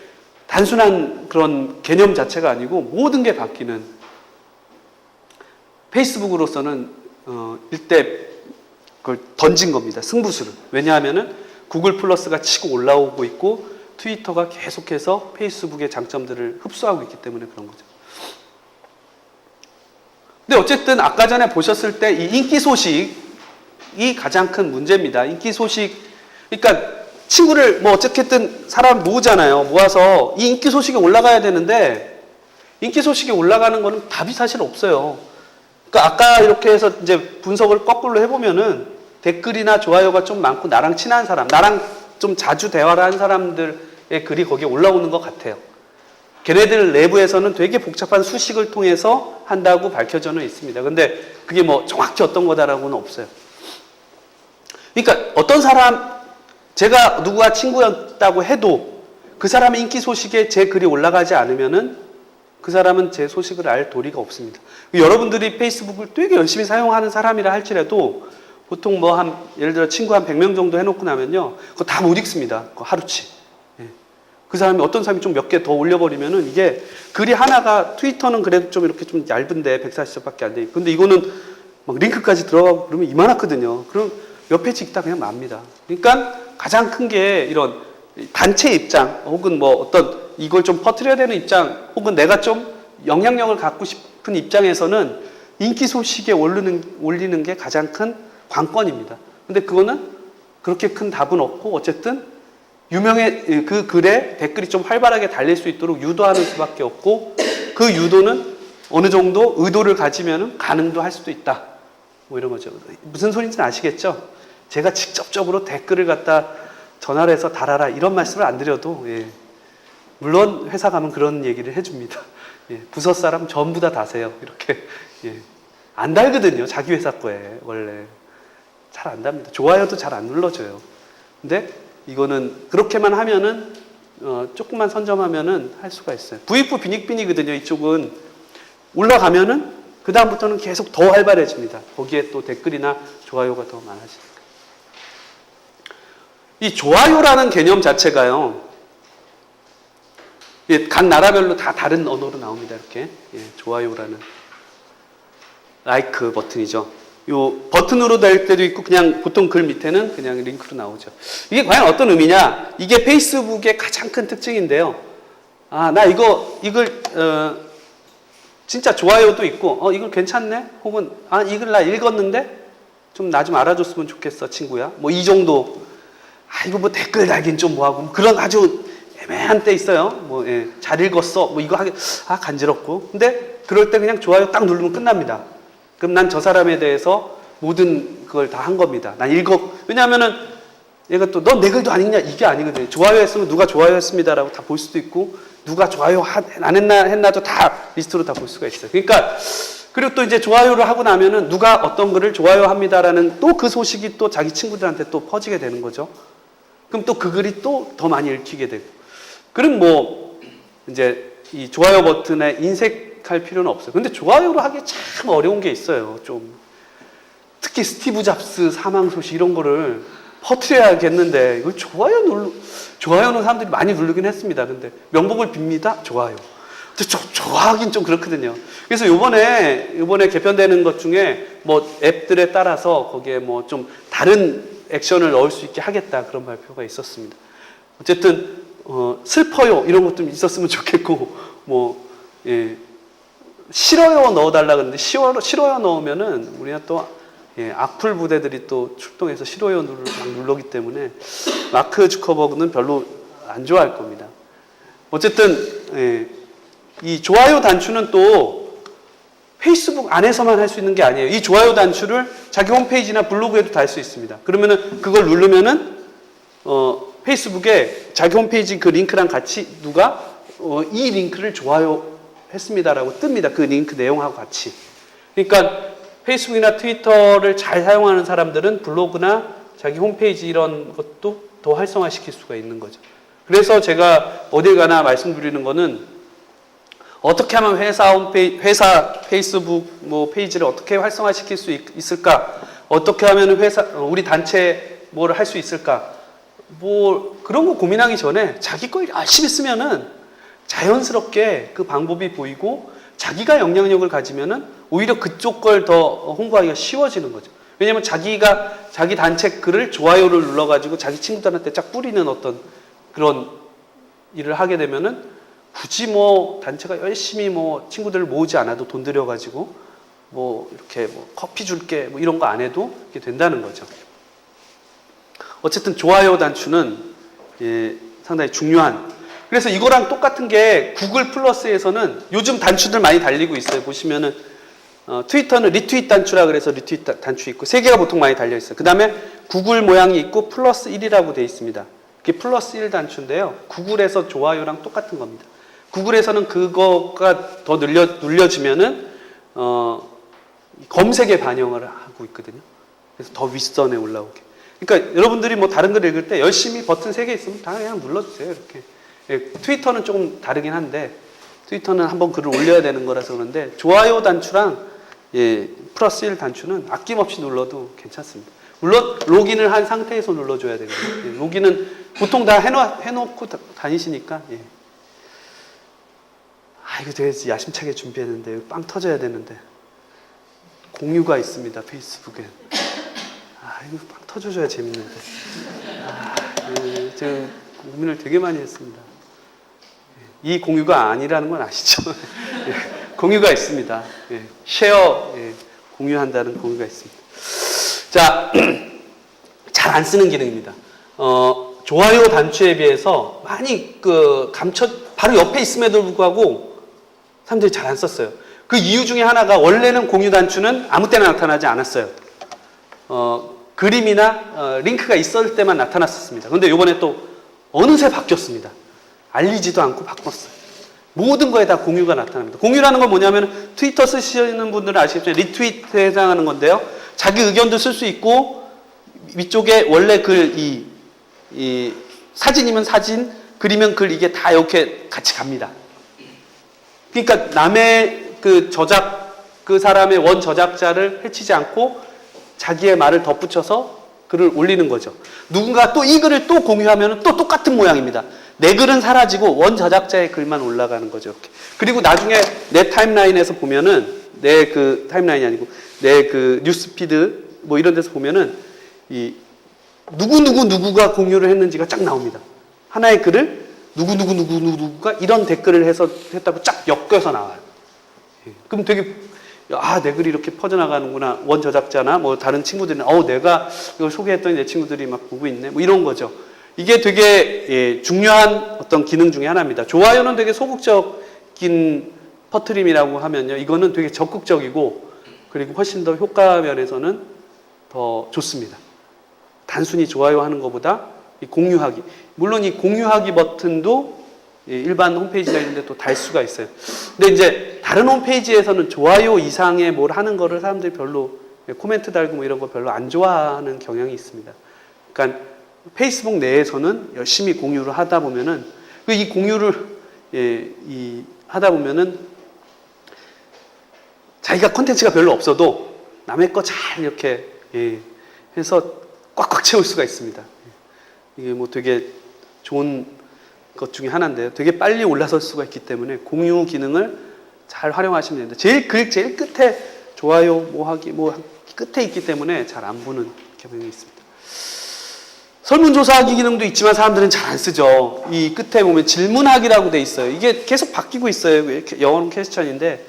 단순한 그런 개념 자체가 아니고 모든 게 바뀌는, 페이스북으로서는 일대 그걸 던진 겁니다. 승부수를. 왜냐하면은 구글 플러스가 치고 올라오고 있고, 트위터가 계속해서 페이스북의 장점들을 흡수하고 있기 때문에 그런 거죠. 근데 어쨌든 아까 전에 보셨을 때 이 인기 소식이 가장 큰 문제입니다. 인기 소식, 그러니까 친구를 어쨌든 사람 모으잖아요. 모아서 이 인기 소식이 올라가야 되는데, 인기 소식이 올라가는 거는 답이 사실 없어요. 그러니까 아까 이렇게 해서 이제 분석을 거꾸로 해보면은 댓글이나 좋아요가 좀 많고 나랑 친한 사람, 나랑 좀 자주 대화를 한 사람들의 글이 거기에 올라오는 것 같아요. 걔네들 내부에서는 되게 복잡한 수식을 통해서 한다고 밝혀져는 있습니다. 근데 그게 정확히 어떤 거다라고는 없어요. 그러니까 어떤 사람, 제가 누구와 친구였다고 해도 그 사람의 인기 소식에 제 글이 올라가지 않으면은 그 사람은 제 소식을 알 도리가 없습니다. 여러분들이 페이스북을 되게 열심히 사용하는 사람이라 할지라도 보통 예를 들어 친구 한 100명 정도 해놓고 나면요, 그거 다 못 읽습니다. 그거 하루치. 예. 그 사람이 어떤 사람이 좀 몇 개 더 올려버리면은 이게 글이 하나가, 트위터는 그래도 좀 이렇게 좀 얇은데 140자밖에 안 돼. 근데 이거는 막 링크까지 들어가고 그러면 이만하거든요. 그럼 몇 페이지 읽다 그냥 맙니다. 그러니까 가장 큰 게 이런 단체 입장, 혹은 이걸 좀 퍼뜨려야 되는 입장, 혹은 내가 좀 영향력을 갖고 싶은 입장에서는 인기 소식에 올리는 게 가장 큰 관건입니다. 근데 그거는 그렇게 큰 답은 없고 어쨌든 그 글에 댓글이 좀 활발하게 달릴 수 있도록 유도하는 수밖에 없고 그 유도는 어느 정도 의도를 가지면 가능도 할 수도 있다. 뭐 이런 거죠. 무슨 소리인지는 아시겠죠? 제가 직접적으로 댓글을 갖다 전화를 해서 달아라 이런 말씀을 안 드려도 예. 물론 회사 가면 그런 얘기를 해줍니다. 예. 부서 사람 전부 다 다세요. 이렇게 예. 안 달거든요. 자기 회사 거에 원래 잘 안 답니다. 좋아요도 잘 안 눌러줘요. 근데 이거는 그렇게만 하면은 조금만 선점하면은 할 수가 있어요. 부익부 빈익빈이거든요. 이쪽은 올라가면은 그 다음부터는 계속 더 활발해집니다. 거기에 또 댓글이나 좋아요가 더 많아지니까. 이 좋아요라는 개념 자체가요. 예, 각 나라별로 다 다른 언어로 나옵니다. 이렇게 예, 좋아요라는 라이크 버튼이죠. 요 버튼으로 될 때도 있고 그냥 보통 글 밑에는 그냥 링크로 나오죠. 이게 과연 어떤 의미냐? 이게 페이스북의 가장 큰 특징인데요. 아, 나 이걸 진짜 좋아요도 있고 이걸 괜찮네? 혹은 이걸 나 읽었는데 좀 나 좀 알아줬으면 좋겠어 친구야. 뭐 이 정도. 이거 뭐 댓글 달긴 좀 뭐하고 그런 아주 애매한 때 있어요. 뭐 예, 잘 읽었어. 뭐 이거 하기 간지럽고. 근데 그럴 때 그냥 좋아요 딱 누르면 끝납니다. 그럼 난 저 사람에 대해서 모든 그걸 다 한 겁니다. 난 왜냐하면은 얘가 또 넌 내 글도 안 읽냐 이게 아니거든요. 좋아요 했으면 누가 좋아요 했습니다라고 다 볼 수도 있고 누가 좋아요 안 했나도 다 리스트로 다 볼 수가 있어요. 그러니까 그리고 또 이제 좋아요를 하고 나면은 누가 어떤 글을 좋아요 합니다라는 또 그 소식이 또 자기 친구들한테 또 퍼지게 되는 거죠. 그럼 또 그 글이 또 더 많이 읽히게 되고. 그럼 뭐 이제 이 좋아요 버튼에 인색할 필요는 없어요. 근데 좋아요로 하기 참 어려운 게 있어요. 좀 특히 스티브 잡스 사망 소식 이런 거를 퍼뜨려야겠는데 이걸 좋아요는 사람들이 많이 누르긴 했습니다. 근데 명복을 빕니다. 좋아요. 근데 좋아하긴 좀 그렇거든요. 그래서 요번에 개편되는 것 중에 뭐 앱들에 따라서 거기에 뭐 좀 다른 액션을 넣을 수 있게 하겠다 그런 발표가 있었습니다. 어쨌든 슬퍼요 이런 것도 있었으면 좋겠고 뭐 예, 싫어요 넣어달라 그러는데 싫어요 넣으면은 우리가 또 예, 악플 부대들이 또 출동해서 싫어요 누르기 때문에 마크 주커버그는 별로 안 좋아할 겁니다. 어쨌든 예, 이 좋아요 단추는 또 페이스북 안에서만 할 수 있는 게 아니에요. 이 좋아요 단추를 자기 홈페이지나 블로그에도 달 수 있습니다. 그러면은 그걸 누르면은 페이스북에 자기 홈페이지 그 링크랑 같이 누가 이 링크를 좋아요 했습니다라고 뜹니다. 그 링크 내용하고 같이. 그러니까 페이스북이나 트위터를 잘 사용하는 사람들은 블로그나 자기 홈페이지 이런 것도 더 활성화시킬 수가 있는 거죠. 그래서 제가 어딜 가나 말씀드리는 거는 어떻게 하면 회사 페이스북 뭐 페이지를 어떻게 활성화시킬 수 있을까? 어떻게 하면 우리 단체 뭘 할 수 있을까? 뭐 그런 거 고민하기 전에 자기 걸 열심히 쓰면은 자연스럽게 그 방법이 보이고 자기가 영향력을 가지면은 오히려 그쪽 걸 더 홍보하기가 쉬워지는 거죠. 왜냐하면 자기가 자기 단체 글을 좋아요를 눌러가지고 자기 친구들한테 쫙 뿌리는 어떤 그런 일을 하게 되면은 굳이 뭐 단체가 열심히 뭐 친구들을 모으지 않아도 돈 들여가지고 뭐 이렇게 뭐 커피 줄게 뭐 이런 거 안 해도 이렇게 된다는 거죠. 어쨌든 좋아요 단추는 예, 상당히 중요한. 그래서 이거랑 똑같은 게 구글 플러스에서는 요즘 단추들 많이 달리고 있어요. 보시면은 트위터는 리트윗 단추라 그래서 리트윗 단추 있고 세 개가 보통 많이 달려 있어요. 그 다음에 구글 모양이 있고 플러스 1이라고 되어 있습니다. 그게 플러스 1 단추인데요. 구글에서 좋아요랑 똑같은 겁니다. 구글에서는 그거가 더 눌려지면은 검색에 반영을 하고 있거든요. 그래서 더 윗선에 올라오게. 그러니까 여러분들이 뭐 다른 글 읽을 때 열심히 버튼 3개 있으면 다 그냥 눌러주세요. 이렇게. 예, 트위터는 조금 다르긴 한데 트위터는 한번 글을 올려야 되는 거라서 그런데 좋아요 단추랑 예, 플러스 1 단추는 아낌없이 눌러도 괜찮습니다. 물론 로그인을 한 상태에서 눌러줘야 되거든요. 예, 로그인은 보통 다 해놓고 다니시니까 예. 이거 되게 야심차게 준비했는데 빵 터져야 되는데 공유가 있습니다. 페이스북에. 이거 빵 터져줘야 재밌는데. 예, 제가 고민을 되게 많이 했습니다. 이 공유가 아니라는 건 아시죠? 예, 공유가 있습니다. 예, 쉐어 공유한다는 공유가 있습니다. 자, 잘 안 쓰는 기능입니다. 좋아요 단추에 비해서 많이 바로 옆에 있음에도 불구하고 사람들이 잘 안 썼어요. 그 이유 중에 하나가 원래는 공유 단추는 아무 때나 나타나지 않았어요. 그림이나 링크가 있을 때만 나타났었습니다. 그런데 이번에 또 어느새 바뀌었습니다. 알리지도 않고 바꿨어요. 모든 거에 다 공유가 나타납니다. 공유라는 건 뭐냐면 트위터 쓰시는 분들은 아시겠지만 리트윗에 해당하는 건데요. 자기 의견도 쓸 수 있고 위쪽에 원래 이 사진이면 사진, 글이면 글 이게 다 이렇게 같이 갑니다. 그러니까 남의 그 사람의 원 저작자를 해치지 않고 자기의 말을 덧붙여서 글을 올리는 거죠. 누군가 또 이 글을 또 공유하면 또 똑같은 모양입니다. 내 글은 사라지고 원 저작자의 글만 올라가는 거죠. 이렇게. 그리고 나중에 내 타임라인에서 보면은 내 그 타임라인이 아니고 내 그 뉴스피드 뭐 이런 데서 보면은 이 누구가 공유를 했는지가 쫙 나옵니다. 하나의 글을 누구가 이런 댓글을 했다고 쫙 엮여서 나와요. 그럼 되게 내 글이 이렇게 퍼져나가는구나. 원 저작자나 뭐 다른 친구들은 내가 이걸 소개했더니 내 친구들이 막 보고 있네. 뭐 이런 거죠. 이게 되게 중요한 어떤 기능 중에 하나입니다. 좋아요는 되게 소극적인 퍼트림이라고 하면요. 이거는 되게 적극적이고 그리고 훨씬 더 효과 면에서는 더 좋습니다. 단순히 좋아요 하는 것보다 이 공유하기. 물론 이 공유하기 버튼도 일반 홈페이지나 이런 데 또 달 수가 있어요. 근데 이제 다른 홈페이지에서는 좋아요 이상의 뭘 하는 거를 사람들이 별로 코멘트 달고 뭐 이런 거 별로 안 좋아하는 경향이 있습니다. 그러니까 페이스북 내에서는 열심히 공유를 하다 보면은 이 공유를 하다 보면은 자기가 콘텐츠가 별로 없어도 남의 거 잘 이렇게 해서 꽉꽉 채울 수가 있습니다. 이게 뭐 되게 좋은 것 중에 하나인데요. 되게 빨리 올라설 수가 있기 때문에 공유 기능을 잘 활용하시면 됩니다. 제일 끝에 좋아요 뭐 하기 뭐 끝에 있기 때문에 잘 안 보는 경향이 있습니다. 설문조사하기 기능도 있지만 사람들은 잘 안 쓰죠. 이 끝에 보면 질문하기라고 돼 있어요. 이게 계속 바뀌고 있어요. 영어는 퀘스천인데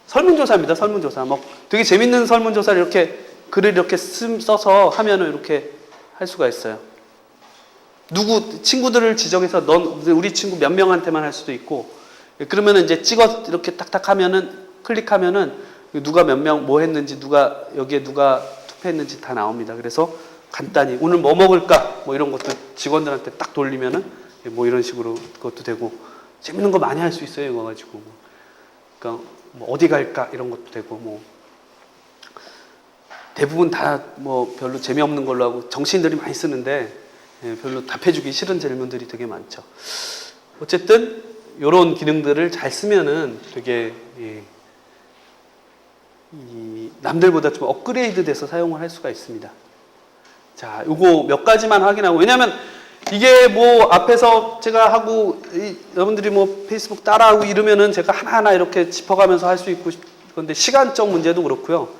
설문조사입니다. 설문조사. 뭐 되게 재밌는 설문조사를 이렇게 글을 이렇게 써서 하면은 이렇게 할 수가 있어요. 친구들을 지정해서 우리 친구 몇 명한테만 할 수도 있고, 그러면은 이제 이렇게 딱딱 하면은, 클릭하면은 누가 몇 명 뭐 했는지, 여기에 누가 투표했는지 다 나옵니다. 그래서 간단히 오늘 뭐 먹을까? 뭐 이런 것도 직원들한테 딱 돌리면은 뭐 이런 식으로 그것도 되고, 재밌는 거 많이 할 수 있어요. 이거 가지고. 그러니까 뭐 어디 갈까? 이런 것도 되고, 뭐. 대부분 다 뭐 별로 재미없는 걸로 하고 정치인들이 많이 쓰는데 별로 답해주기 싫은 질문들이 되게 많죠. 어쨌든 이런 기능들을 잘 쓰면은 되게 남들보다 좀 업그레이드 돼서 사용을 할 수가 있습니다. 자, 요거 몇 가지만 확인하고, 왜냐면 이게 뭐 앞에서 제가 하고 여러분들이 뭐 페이스북 따라하고 이러면은 제가 하나하나 이렇게 짚어가면서 할 수 있고 그런데 시간적 문제도 그렇고요.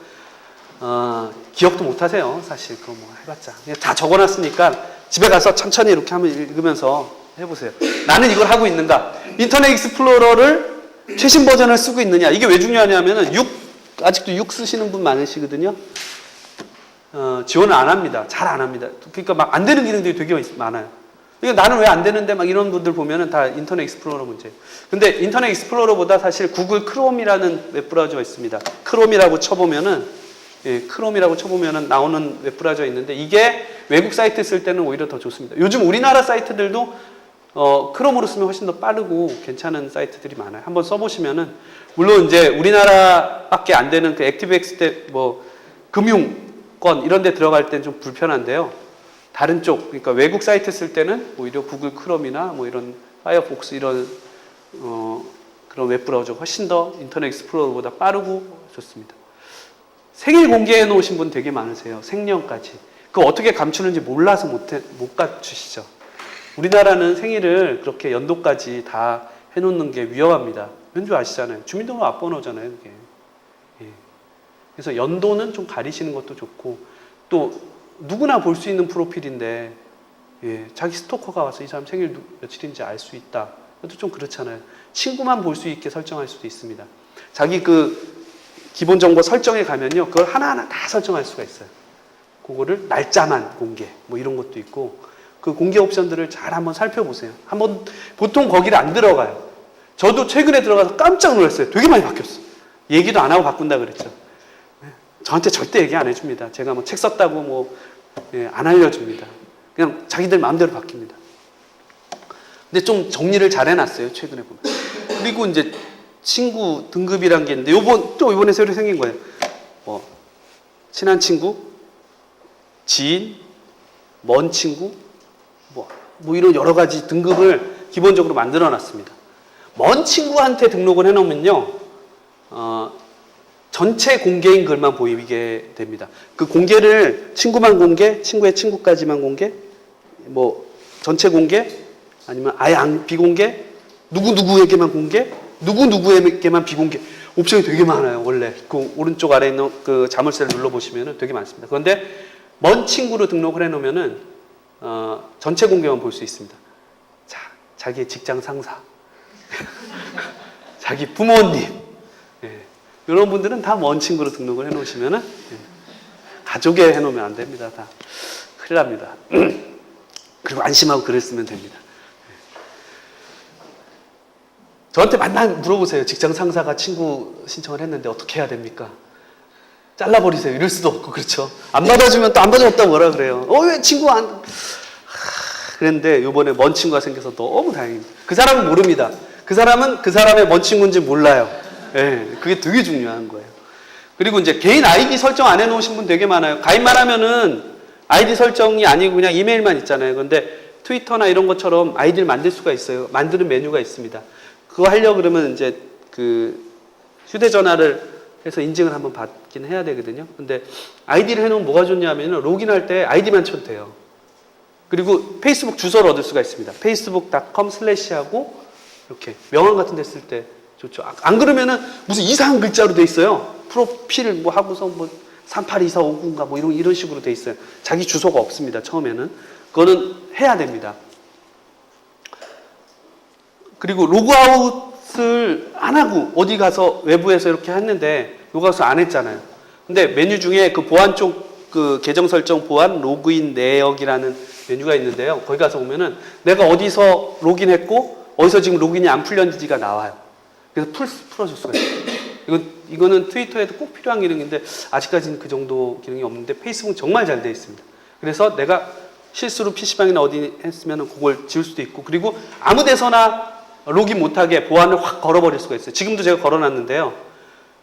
기억도 못 하세요. 사실 그거 뭐 해봤자 그냥 다 적어놨으니까 집에 가서 천천히 이렇게 한번 읽으면서 해보세요. 나는 이걸 하고 있는가? 인터넷 익스플로러를 최신 버전을 쓰고 있느냐? 이게 왜 중요하냐면은 아직도 6 쓰시는 분 많으시거든요. 지원을 안 합니다. 잘 안 합니다. 그러니까 막 안 되는 기능들이 되게 많아요. 그러니까 나는 왜 안 되는데 막 이런 분들 보면은 다 인터넷 익스플로러 문제예요. 근데 인터넷 익스플로러보다 사실 구글 크롬이라는 웹브라우저가 있습니다. 크롬이라고 쳐보면은 나오는 웹브라우저가 있는데 이게 외국 사이트 쓸 때는 오히려 더 좋습니다. 요즘 우리나라 사이트들도 크롬으로 쓰면 훨씬 더 빠르고 괜찮은 사이트들이 많아요. 한번 써보시면은 물론 이제 우리나라밖에 안 되는 그 액티브엑스 때 뭐 금융권 이런 데 들어갈 땐 좀 불편한데요. 다른 쪽 그러니까 외국 사이트 쓸 때는 오히려 구글 크롬이나 뭐 이런 파이어폭스 이런 그런 웹브라우저가 훨씬 더 인터넷 익스플로러보다 빠르고 좋습니다. 생일 공개해 놓으신 분 되게 많으세요. 생년까지. 그거 어떻게 감추는지 몰라서 못 갖추시죠. 우리나라는 생일을 그렇게 연도까지 다 해놓는 게 위험합니다. 왠지 아시잖아요. 주민등록 앞번호잖아요. 그게. 그래서 연도는 좀 가리시는 것도 좋고 또 누구나 볼 수 있는 프로필인데 자기 스토커가 와서 이 사람 생일 며칠인지 알 수 있다. 그것도 좀 그렇잖아요. 친구만 볼 수 있게 설정할 수도 있습니다. 자기 그 기본 정보 설정에 가면요. 그걸 하나하나 다 설정할 수가 있어요. 그거를 날짜만 공개 뭐 이런 것도 있고 그 공개 옵션들을 잘 한번 살펴보세요. 한번 보통 거기를 안 들어가요. 저도 최근에 들어가서 깜짝 놀랐어요. 되게 많이 바뀌었어. 얘기도 안 하고 바꾼다 그랬죠. 저한테 절대 얘기 안 해줍니다. 제가 뭐 책 썼다고 뭐 안 알려줍니다. 그냥 자기들 마음대로 바뀝니다. 근데 좀 정리를 잘 해놨어요. 최근에 보면. 그리고 이제 친구 등급이란 게 있는데 이번에 새로 생긴 거예요. 뭐 친한 친구, 지인, 먼 친구, 뭐 이런 여러 가지 등급을 기본적으로 만들어 놨습니다. 먼 친구한테 등록을 해놓으면요, 전체 공개인 글만 보이게 됩니다. 그 공개를 친구만 공개, 친구의 친구까지만 공개, 뭐 전체 공개, 아니면 아예 비공개, 누구누구에게만 공개, 누구누구에게만 비공개. 옵션이 되게 많아요, 원래. 그 오른쪽 아래에 있는 그 자물쇠를 눌러보시면 되게 많습니다. 그런데 먼 친구로 등록을 해놓으면은, 전체 공개만 볼 수 있습니다. 자, 자기의 직장 상사, 자기 부모님, 이런 분들은 다 먼 친구로 등록을 해놓으시면은, 가족에 해놓으면 안 됩니다. 다 큰일 납니다. 그리고 안심하고 글을 쓰면 됩니다. 저한테 물어보세요. 직장 상사가 친구 신청을 했는데 어떻게 해야 됩니까? 잘라버리세요. 이럴 수도 없고, 그렇죠? 안 받아주면 또 안 받아줬다고 뭐라 그래요. 왜 친구 안. 그랬는데, 요번에 먼 친구가 생겨서 너무 다행입니다. 그 사람은 모릅니다. 그 사람은 그 사람의 먼 친구인지 몰라요. 그게 되게 중요한 거예요. 그리고 이제 개인 아이디 설정 안 해놓으신 분 되게 많아요. 가입만 하면은 아이디 설정이 아니고 그냥 이메일만 있잖아요. 그런데 트위터나 이런 것처럼 아이디를 만들 수가 있어요. 만드는 메뉴가 있습니다. 그거 하려고 그러면 이제 그 휴대전화를 해서 인증을 한번 받긴 해야 되거든요. 근데 아이디를 해놓으면 뭐가 좋냐면 로그인할 때 아이디만 쳐도 돼요. 그리고 페이스북 주소를 얻을 수가 있습니다. facebook.com/하고 이렇게 명함 같은 데 쓸 때 좋죠. 안 그러면은 무슨 이상한 글자로 돼 있어요. 프로필 뭐 하고서 뭐 382459인가 뭐 이런 식으로 돼 있어요. 자기 주소가 없습니다. 처음에는. 그거는 해야 됩니다. 그리고 로그아웃을 안 하고 어디 가서 외부에서 이렇게 했는데 로그아웃을 안 했잖아요. 근데 메뉴 중에 그 보안 쪽 그 계정 설정 보안 로그인 내역이라는 메뉴가 있는데요. 거기 가서 보면은 내가 어디서 로그인했고 어디서 지금 로그인이 안 풀렸는지가 나와요. 그래서 풀어줄 수가 있어요. 이거는 트위터에도 꼭 필요한 기능인데 아직까지는 그 정도 기능이 없는데 페이스북은 정말 잘 되어 있습니다. 그래서 내가 실수로 PC방이나 어디 했으면 그걸 지울 수도 있고 그리고 아무 데서나 로그인 못하게 보안을 확 걸어버릴 수가 있어요. 지금도 제가 걸어놨는데요.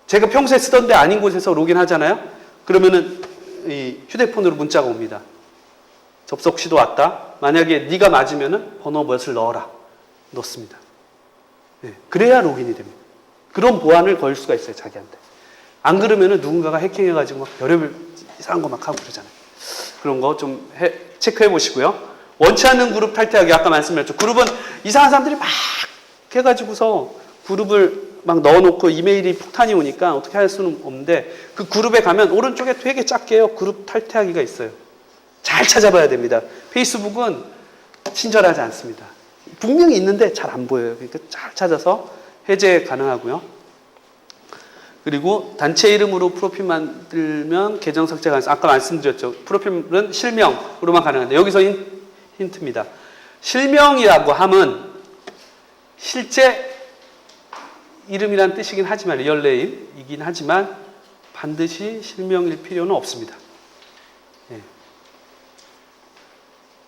제가 평소에 쓰던 데 아닌 곳에서 로그인 하잖아요. 그러면은 이 휴대폰으로 문자가 옵니다. 접속 시도 왔다. 만약에 네가 맞으면은 번호 몇을 넣어라. 넣습니다. 그래야 로그인이 됩니다. 그런 보안을 걸 수가 있어요, 자기한테. 안 그러면은 누군가가 해킹해가지고 막 별의별 이상한 거 막 하고 그러잖아요. 그런 거 좀 체크해 보시고요. 원치 않는 그룹 탈퇴하기, 아까 말씀드렸죠. 그룹은 이상한 사람들이 막 해가지고서 그룹을 막 넣어놓고 이메일이 폭탄이 오니까 어떻게 할 수는 없는데 그 그룹에 가면 오른쪽에 되게 작게요. 그룹 탈퇴하기가 있어요. 잘 찾아봐야 됩니다. 페이스북은 친절하지 않습니다. 분명히 있는데 잘 안 보여요. 그러니까 잘 찾아서 해제 가능하고요. 그리고 단체 이름으로 프로필 만들면 계정 삭제 가능합니다. 아까 말씀드렸죠. 프로필은 실명으로만 가능한데 여기서 힌트입니다. 실명이라고 함은 실제 이름이란 뜻이긴 하지만 리얼네임이긴 하지만 반드시 실명일 필요는 없습니다.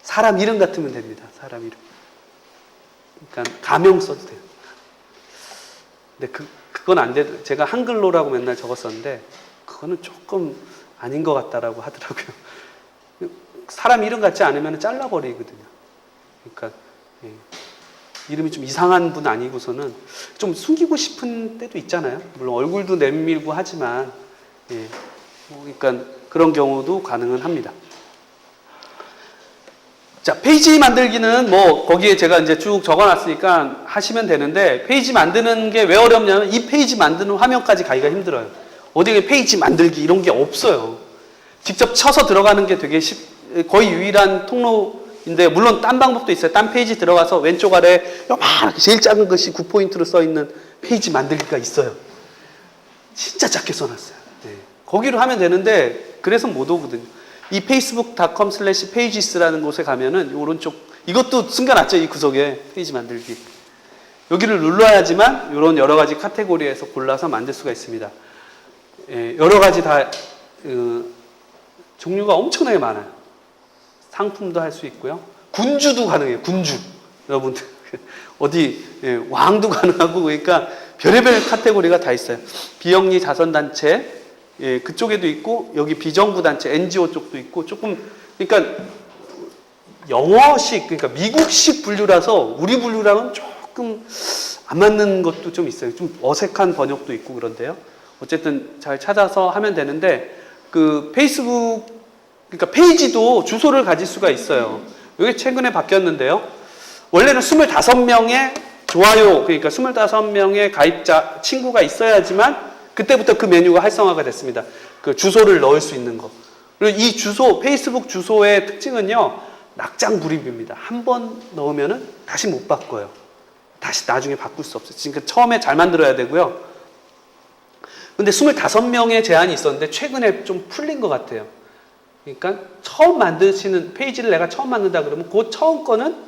사람 이름 같으면 됩니다. 사람 이름. 그러니까 가명 써도 돼요. 근데 그건 안 돼. 제가 한글로라고 맨날 적었었는데 그거는 조금 아닌 것 같다라고 하더라고요. 사람 이름 같지 않으면 잘라버리거든요. 그러니까 이름이 좀 이상한 분 아니고서는 좀 숨기고 싶은 때도 있잖아요. 물론 얼굴도 내밀고 하지만 그러니까 그런 경우도 가능은 합니다. 자, 페이지 만들기는 뭐 거기에 제가 이제 쭉 적어놨으니까 하시면 되는데 페이지 만드는 게 왜 어렵냐면 이 페이지 만드는 화면까지 가기가 힘들어요. 어디에 페이지 만들기 이런 게 없어요. 직접 쳐서 들어가는 게 되게 거의 유일한 통로인데 물론 딴 방법도 있어요. 딴 페이지 들어가서 왼쪽 아래 요만하게 제일 작은 것이 9포인트로 써있는 페이지 만들기가 있어요. 진짜 작게 써놨어요. 거기로 하면 되는데 그래서 못 오거든요. 이 facebook.com/pages라는 곳에 가면은 오른쪽 이것도 숨겨놨죠. 이 구석에 페이지 만들기. 여기를 눌러야지만 이런 여러 가지 카테고리에서 골라서 만들 수가 있습니다. 여러 가지 다 종류가 엄청나게 많아요. 상품도 할 수 있고요. 군주도 가능해요. 군주. 여러분들 어디 왕도 가능하고 그러니까 별의별 카테고리가 다 있어요. 비영리 자선단체 그쪽에도 있고 여기 비정부 단체 NGO 쪽도 있고 조금 그러니까 영어식 그러니까 미국식 분류라서 우리 분류랑은 조금 안 맞는 것도 좀 있어요. 좀 어색한 번역도 있고 그런데요. 어쨌든 잘 찾아서 하면 되는데 그 페이스북 그러니까 페이지도 주소를 가질 수가 있어요. 이게 최근에 바뀌었는데요. 원래는 25명의 좋아요 그러니까 25명의 가입자 친구가 있어야지만 그때부터 그 메뉴가 활성화가 됐습니다. 그 주소를 넣을 수 있는 거. 그리고 이 주소 페이스북 주소의 특징은요. 낙장불입입니다. 한 번 넣으면은 다시 못 바꿔요. 다시 나중에 바꿀 수 없어요. 그러니까 처음에 잘 만들어야 되고요. 근데 25명의 제한이 있었는데 최근에 좀 풀린 것 같아요. 그러니까 처음 만드시는 페이지를 내가 처음 만든다 그러면 그 처음 거는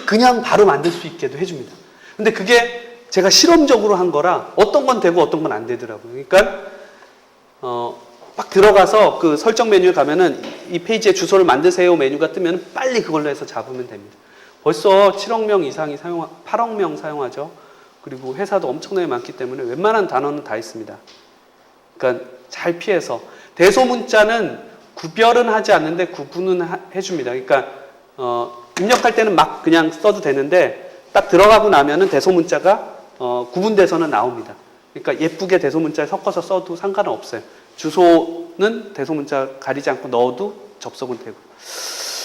그냥 바로 만들 수 있게도 해줍니다. 근데 그게 제가 실험적으로 한 거라 어떤 건 되고 어떤 건 안 되더라고요. 그러니까 막 들어가서 그 설정 메뉴에 가면은 이 페이지에 주소를 만드세요 메뉴가 뜨면 빨리 그걸로 해서 잡으면 됩니다. 벌써 7억 명 이상이 8억 명 사용하죠. 그리고 회사도 엄청나게 많기 때문에 웬만한 단어는 다 있습니다. 그러니까 잘 피해서 대소문자는 구별은 하지 않는데 구분은 해줍니다. 그러니까 입력할 때는 막 그냥 써도 되는데 딱 들어가고 나면은 대소문자가 구분돼서는 나옵니다. 그러니까 예쁘게 대소문자를 섞어서 써도 상관은 없어요. 주소는 대소문자 가리지 않고 넣어도 접속은 되고.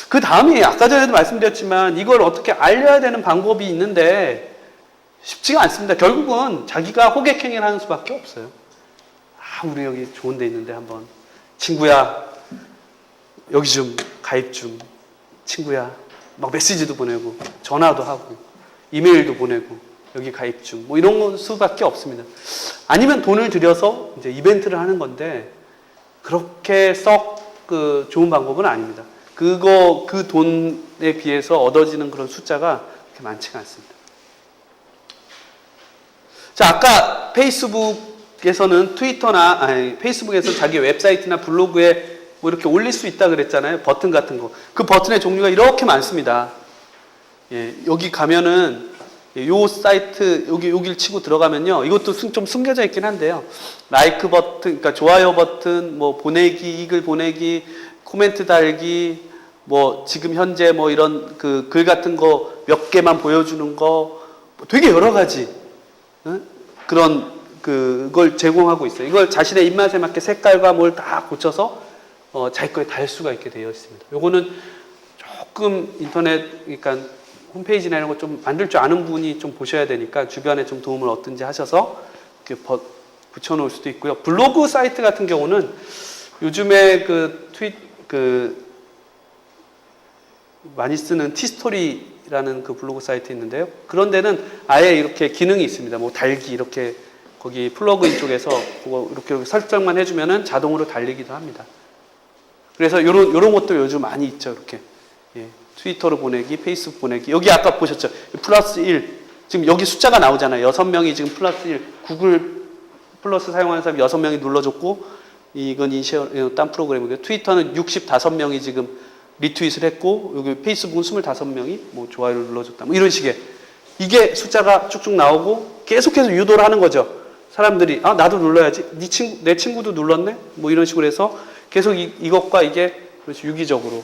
그 다음에 아까 전에도 말씀드렸지만 이걸 어떻게 알려야 되는 방법이 있는데 쉽지가 않습니다. 결국은 자기가 호객행위를 하는 수밖에 없어요. 아, 우리 여기 좋은 데 있는데 한번 친구야 여기 좀 가입 좀 친구야 막 메시지도 보내고 전화도 하고 이메일도 보내고 여기 가입 중 뭐 이런 수밖에 없습니다. 아니면 돈을 들여서 이제 이벤트를 하는 건데 그렇게 썩 그 좋은 방법은 아닙니다. 그 돈에 비해서 얻어지는 그런 숫자가 그렇게 많지가 않습니다. 자, 아까 페이스북에서는 페이스북에서 자기 웹사이트나 블로그에 뭐 이렇게 올릴 수 있다 그랬잖아요. 버튼 같은 거. 그 버튼의 종류가 이렇게 많습니다. 여기 가면은 요 사이트 여기를 치고 들어가면요. 이것도 좀 숨겨져 있긴 한데요. 라이크 버튼, 그러니까 좋아요 버튼, 뭐 보내기, 이글 보내기, 코멘트 달기, 뭐 지금 현재 뭐 이런 그 글 같은 거 몇 개만 보여주는 거 되게 여러 가지 그런 그걸 제공하고 있어요. 이걸 자신의 입맛에 맞게 색깔과 뭘 다 고쳐서 자기 거에 달 수가 있게 되어 있습니다. 요거는 조금 인터넷 그러니까 홈페이지나 이런 거 좀 만들 줄 아는 분이 좀 보셔야 되니까 주변에 좀 도움을 얻든지 하셔서 이렇게 붙여놓을 수도 있고요. 블로그 사이트 같은 경우는 요즘에 많이 쓰는 티스토리라는 그 블로그 사이트 있는데요. 그런 데는 아예 이렇게 기능이 있습니다. 뭐 달기 이렇게 거기 플러그인 쪽에서 그거 이렇게 설정만 해주면은 자동으로 달리기도 합니다. 그래서 요런 것도 요즘 많이 있죠. 이렇게. 예. 트위터로 보내기, 페이스북 보내기. 여기 아까 보셨죠? 플러스 1. 지금 여기 숫자가 나오잖아요. 6명이 지금 플러스 1. 구글 플러스 사용하는 사람이 6명이 눌러줬고, 이건 딴 프로그램이고요. 트위터는 65명이 지금 리트윗을 했고, 여기 페이스북은 25명이 뭐 좋아요를 눌러줬다. 뭐 이런 식의. 이게 숫자가 쭉쭉 나오고 계속해서 유도를 하는 거죠. 사람들이, 아, 나도 눌러야지. 내 친구도 눌렀네? 뭐 이런 식으로 해서 계속 이것과 이게 유기적으로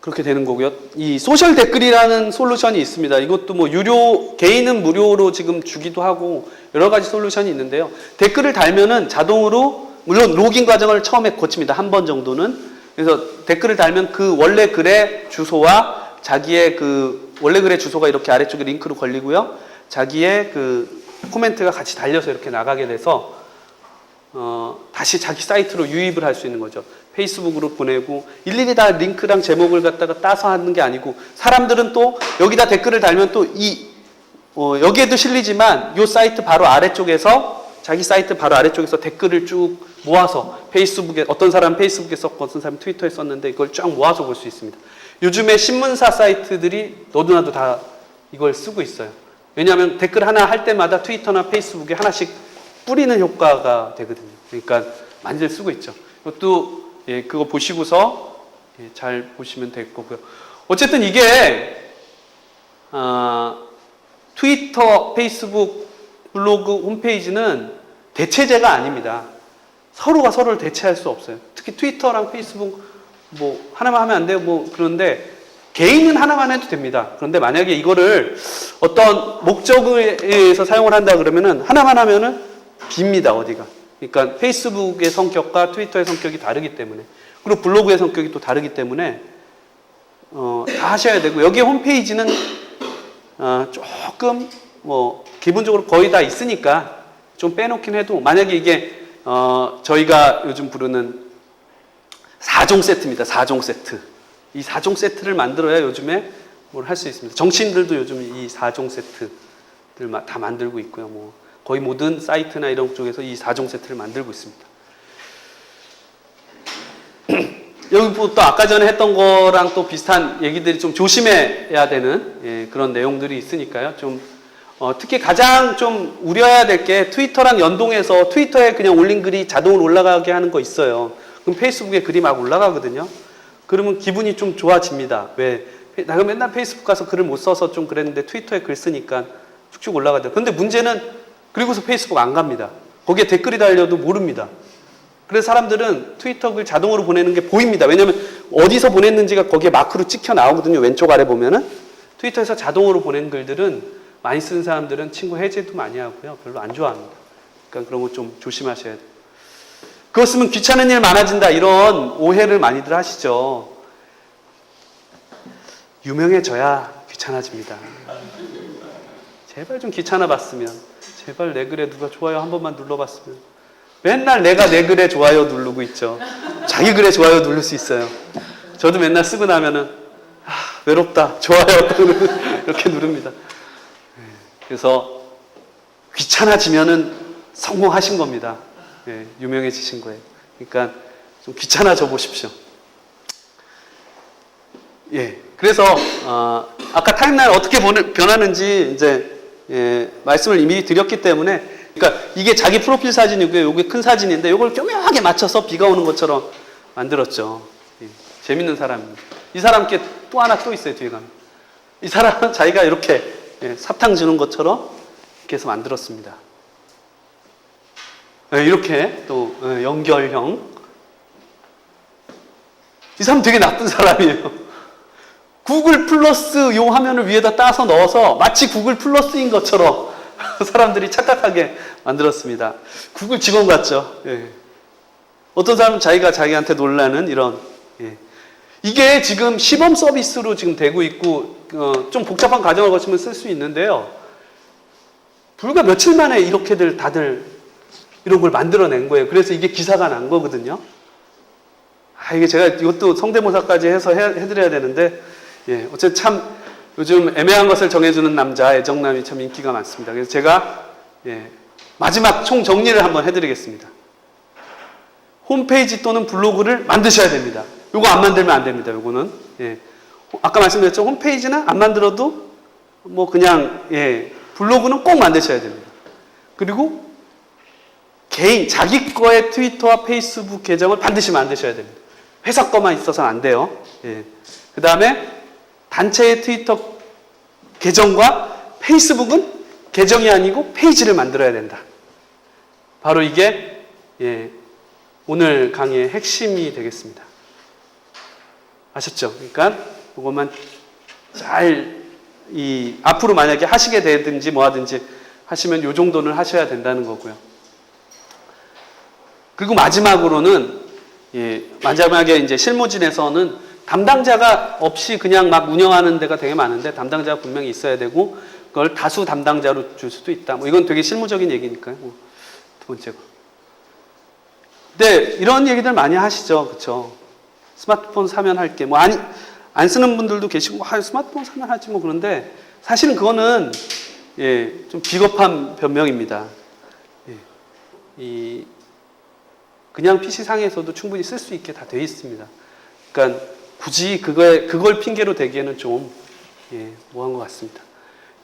그렇게 되는 거고요. 이 소셜 댓글이라는 솔루션이 있습니다. 이것도 뭐 개인은 무료로 지금 주기도 하고 여러 가지 솔루션이 있는데요. 댓글을 달면은 자동으로 물론 로깅 과정을 처음에 거칩니다. 한 번 정도는. 그래서 댓글을 달면 그 원래 글의 주소와 자기의 그 원래 글의 주소가 이렇게 아래쪽에 링크로 걸리고요. 자기의 그 코멘트가 같이 달려서 이렇게 나가게 돼서 다시 자기 사이트로 유입을 할 수 있는 거죠. 페이스북으로 보내고 일일이 다 링크랑 제목을 갖다가 따서 하는 게 아니고 사람들은 또 여기다 댓글을 달면 또 여기에도 실리지만 이 사이트 바로 아래쪽에서 자기 사이트 바로 아래쪽에서 댓글을 쭉 모아서 페이스북에 어떤 사람 페이스북에 썼고 어떤 사람 트위터에 썼는데 이걸 쫙 모아서 볼 수 있습니다. 요즘에 신문사 사이트들이 너도나도 다 이걸 쓰고 있어요. 왜냐하면 댓글 하나 할 때마다 트위터나 페이스북에 하나씩 뿌리는 효과가 되거든요. 그러니까 많이들 쓰고 있죠. 이것도 예, 그거 보시고서 예, 잘 보시면 될 거고요. 어쨌든 이게 트위터, 페이스북, 블로그, 홈페이지는 대체제가 아닙니다. 서로가 서로를 대체할 수 없어요. 특히 트위터랑 페이스북 뭐 하나만 하면 안 돼요. 뭐 그런데 개인은 하나만 해도 됩니다. 그런데 만약에 이거를 어떤 목적에 의해서 사용을 한다 그러면은 하나만 하면은 빕니다. 어디가. 그러니까 페이스북의 성격과 트위터의 성격이 다르기 때문에 그리고 블로그의 성격이 또 다르기 때문에 다 하셔야 되고 여기에 홈페이지는 조금 뭐 기본적으로 거의 다 있으니까 좀 빼놓긴 해도 만약에 이게 저희가 요즘 부르는 4종 세트입니다. 4종 세트. 이 4종 세트를 만들어야 요즘에 뭘 할 수 있습니다. 정치인들도 요즘 이 4종 세트들 다 만들고 있고요. 뭐 거의 모든 사이트나 이런 쪽에서 이 4종 세트를 만들고 있습니다. 여기 또 아까 전에 했던 거랑 또 비슷한 얘기들이 좀 조심해야 되는 예, 그런 내용들이 있으니까요. 좀 특히 가장 좀 우려해야 될 게 트위터랑 연동해서 트위터에 그냥 올린 글이 자동으로 올라가게 하는 거 있어요. 그럼 페이스북에 글이 막 올라가거든요. 그러면 기분이 좀 좋아집니다. 왜? 내가 맨날 페이스북 가서 글을 못 써서 좀 그랬는데 트위터에 글 쓰니까 쭉쭉 올라가더라고요. 근데 문제는 그리고서 페이스북 안 갑니다. 거기에 댓글이 달려도 모릅니다. 그래서 사람들은 트위터 글 자동으로 보내는 게 보입니다. 왜냐하면 어디서 보냈는지가 거기에 마크로 찍혀 나오거든요. 왼쪽 아래 보면은. 트위터에서 자동으로 보낸 글들은 많이 쓰는 사람들은 친구 해제도 많이 하고요. 별로 안 좋아합니다. 그러니까 그런 거 좀 조심하셔야 돼요. 그거 쓰면 귀찮은 일 많아진다. 이런 오해를 많이들 하시죠. 유명해져야 귀찮아집니다. 제발 좀 귀찮아 봤으면. 제발 내 글에 누가 좋아요 한 번만 눌러봤으면. 맨날 내가 내 글에 좋아요 누르고 있죠. 자기 글에 좋아요 누를 수 있어요. 저도 맨날 쓰고 나면은 외롭다. 좋아요 이렇게 누릅니다. 그래서 귀찮아지면은 성공하신 겁니다. 예, 유명해지신 거예요. 그러니까 좀 귀찮아져 보십시오. 예, 그래서 아까 타임라인 어떻게 변하는지 이제 예, 말씀을 이미 드렸기 때문에 그러니까 이게 자기 프로필 사진이고요. 이게 큰 사진인데 이걸 교묘하게 맞춰서 비가 오는 것처럼 만들었죠. 예, 재밌는 사람입니다. 이 사람께 또 하나 또 있어요. 뒤에 가면. 이 사람은 자기가 이렇게 예, 사탕 주는 것처럼 이렇게 해서 만들었습니다. 예, 이렇게 또 예, 연결형. 이 사람 되게 나쁜 사람이에요. 구글 플러스 요 화면을 위에다 따서 넣어서 마치 구글 플러스인 것처럼 사람들이 착각하게 만들었습니다. 구글 직원 같죠? 예. 어떤 사람은 자기가 자기한테 놀라는 이런, 예. 이게 지금 시범 서비스로 지금 되고 있고, 좀 복잡한 과정을 거치면 쓸 수 있는데요. 불과 며칠 만에 이렇게들 다들 이런 걸 만들어낸 거예요. 그래서 이게 기사가 난 거거든요. 이게 제가 이것도 성대모사까지 해서 해드려야 되는데, 예, 어쨌든 참 요즘 애매한 것을 정해주는 남자, 애정남이 참 인기가 많습니다. 그래서 제가 예, 마지막 총 정리를 한번 해드리겠습니다. 홈페이지 또는 블로그를 만드셔야 됩니다. 요거 안 만들면 안 됩니다. 요거는 예, 아까 말씀드렸죠. 홈페이지는 안 만들어도 뭐 그냥 예, 블로그는 꼭 만드셔야 됩니다. 그리고 개인 자기 거의 트위터와 페이스북 계정을 반드시 만드셔야 됩니다. 회사 거만 있어서는 안 돼요. 예. 그 다음에 단체의 트위터 계정과 페이스북은 계정이 아니고 페이지를 만들어야 된다. 바로 이게 예, 오늘 강의의 핵심이 되겠습니다. 아셨죠? 그러니까 이것만 잘 앞으로 만약에 하시게 되든지 뭐 하든지 하시면 이 정도는 하셔야 된다는 거고요. 그리고 마지막으로는 예, 마지막에 이제 실무진에서는 담당자가 없이 그냥 막 운영하는 데가 되게 많은데 담당자가 분명히 있어야 되고 그걸 다수 담당자로 줄 수도 있다. 뭐 이건 되게 실무적인 얘기니까요. 두 번째고. 근데 이런 얘기들 많이 하시죠. 그렇죠? 스마트폰 사면 할게. 뭐 안 쓰는 분들도 계시고 스마트폰 사면 하지 뭐 그런데 사실은 그거는 예, 좀 비겁한 변명입니다. 예. 그냥 PC상에서도 충분히 쓸 수 있게 다 되어 있습니다. 그러니까 굳이 그걸 핑계로 대기에는 좀 뭐한 것 같습니다.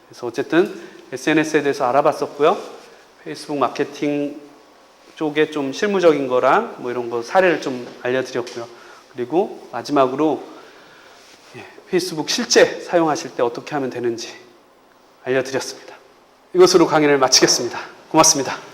그래서 어쨌든 SNS에 대해서 알아봤었고요. 페이스북 마케팅 쪽에 좀 실무적인 거랑 뭐 이런 거 사례를 좀 알려드렸고요. 그리고 마지막으로 페이스북 실제 사용하실 때 어떻게 하면 되는지 알려드렸습니다. 이것으로 강의를 마치겠습니다. 고맙습니다.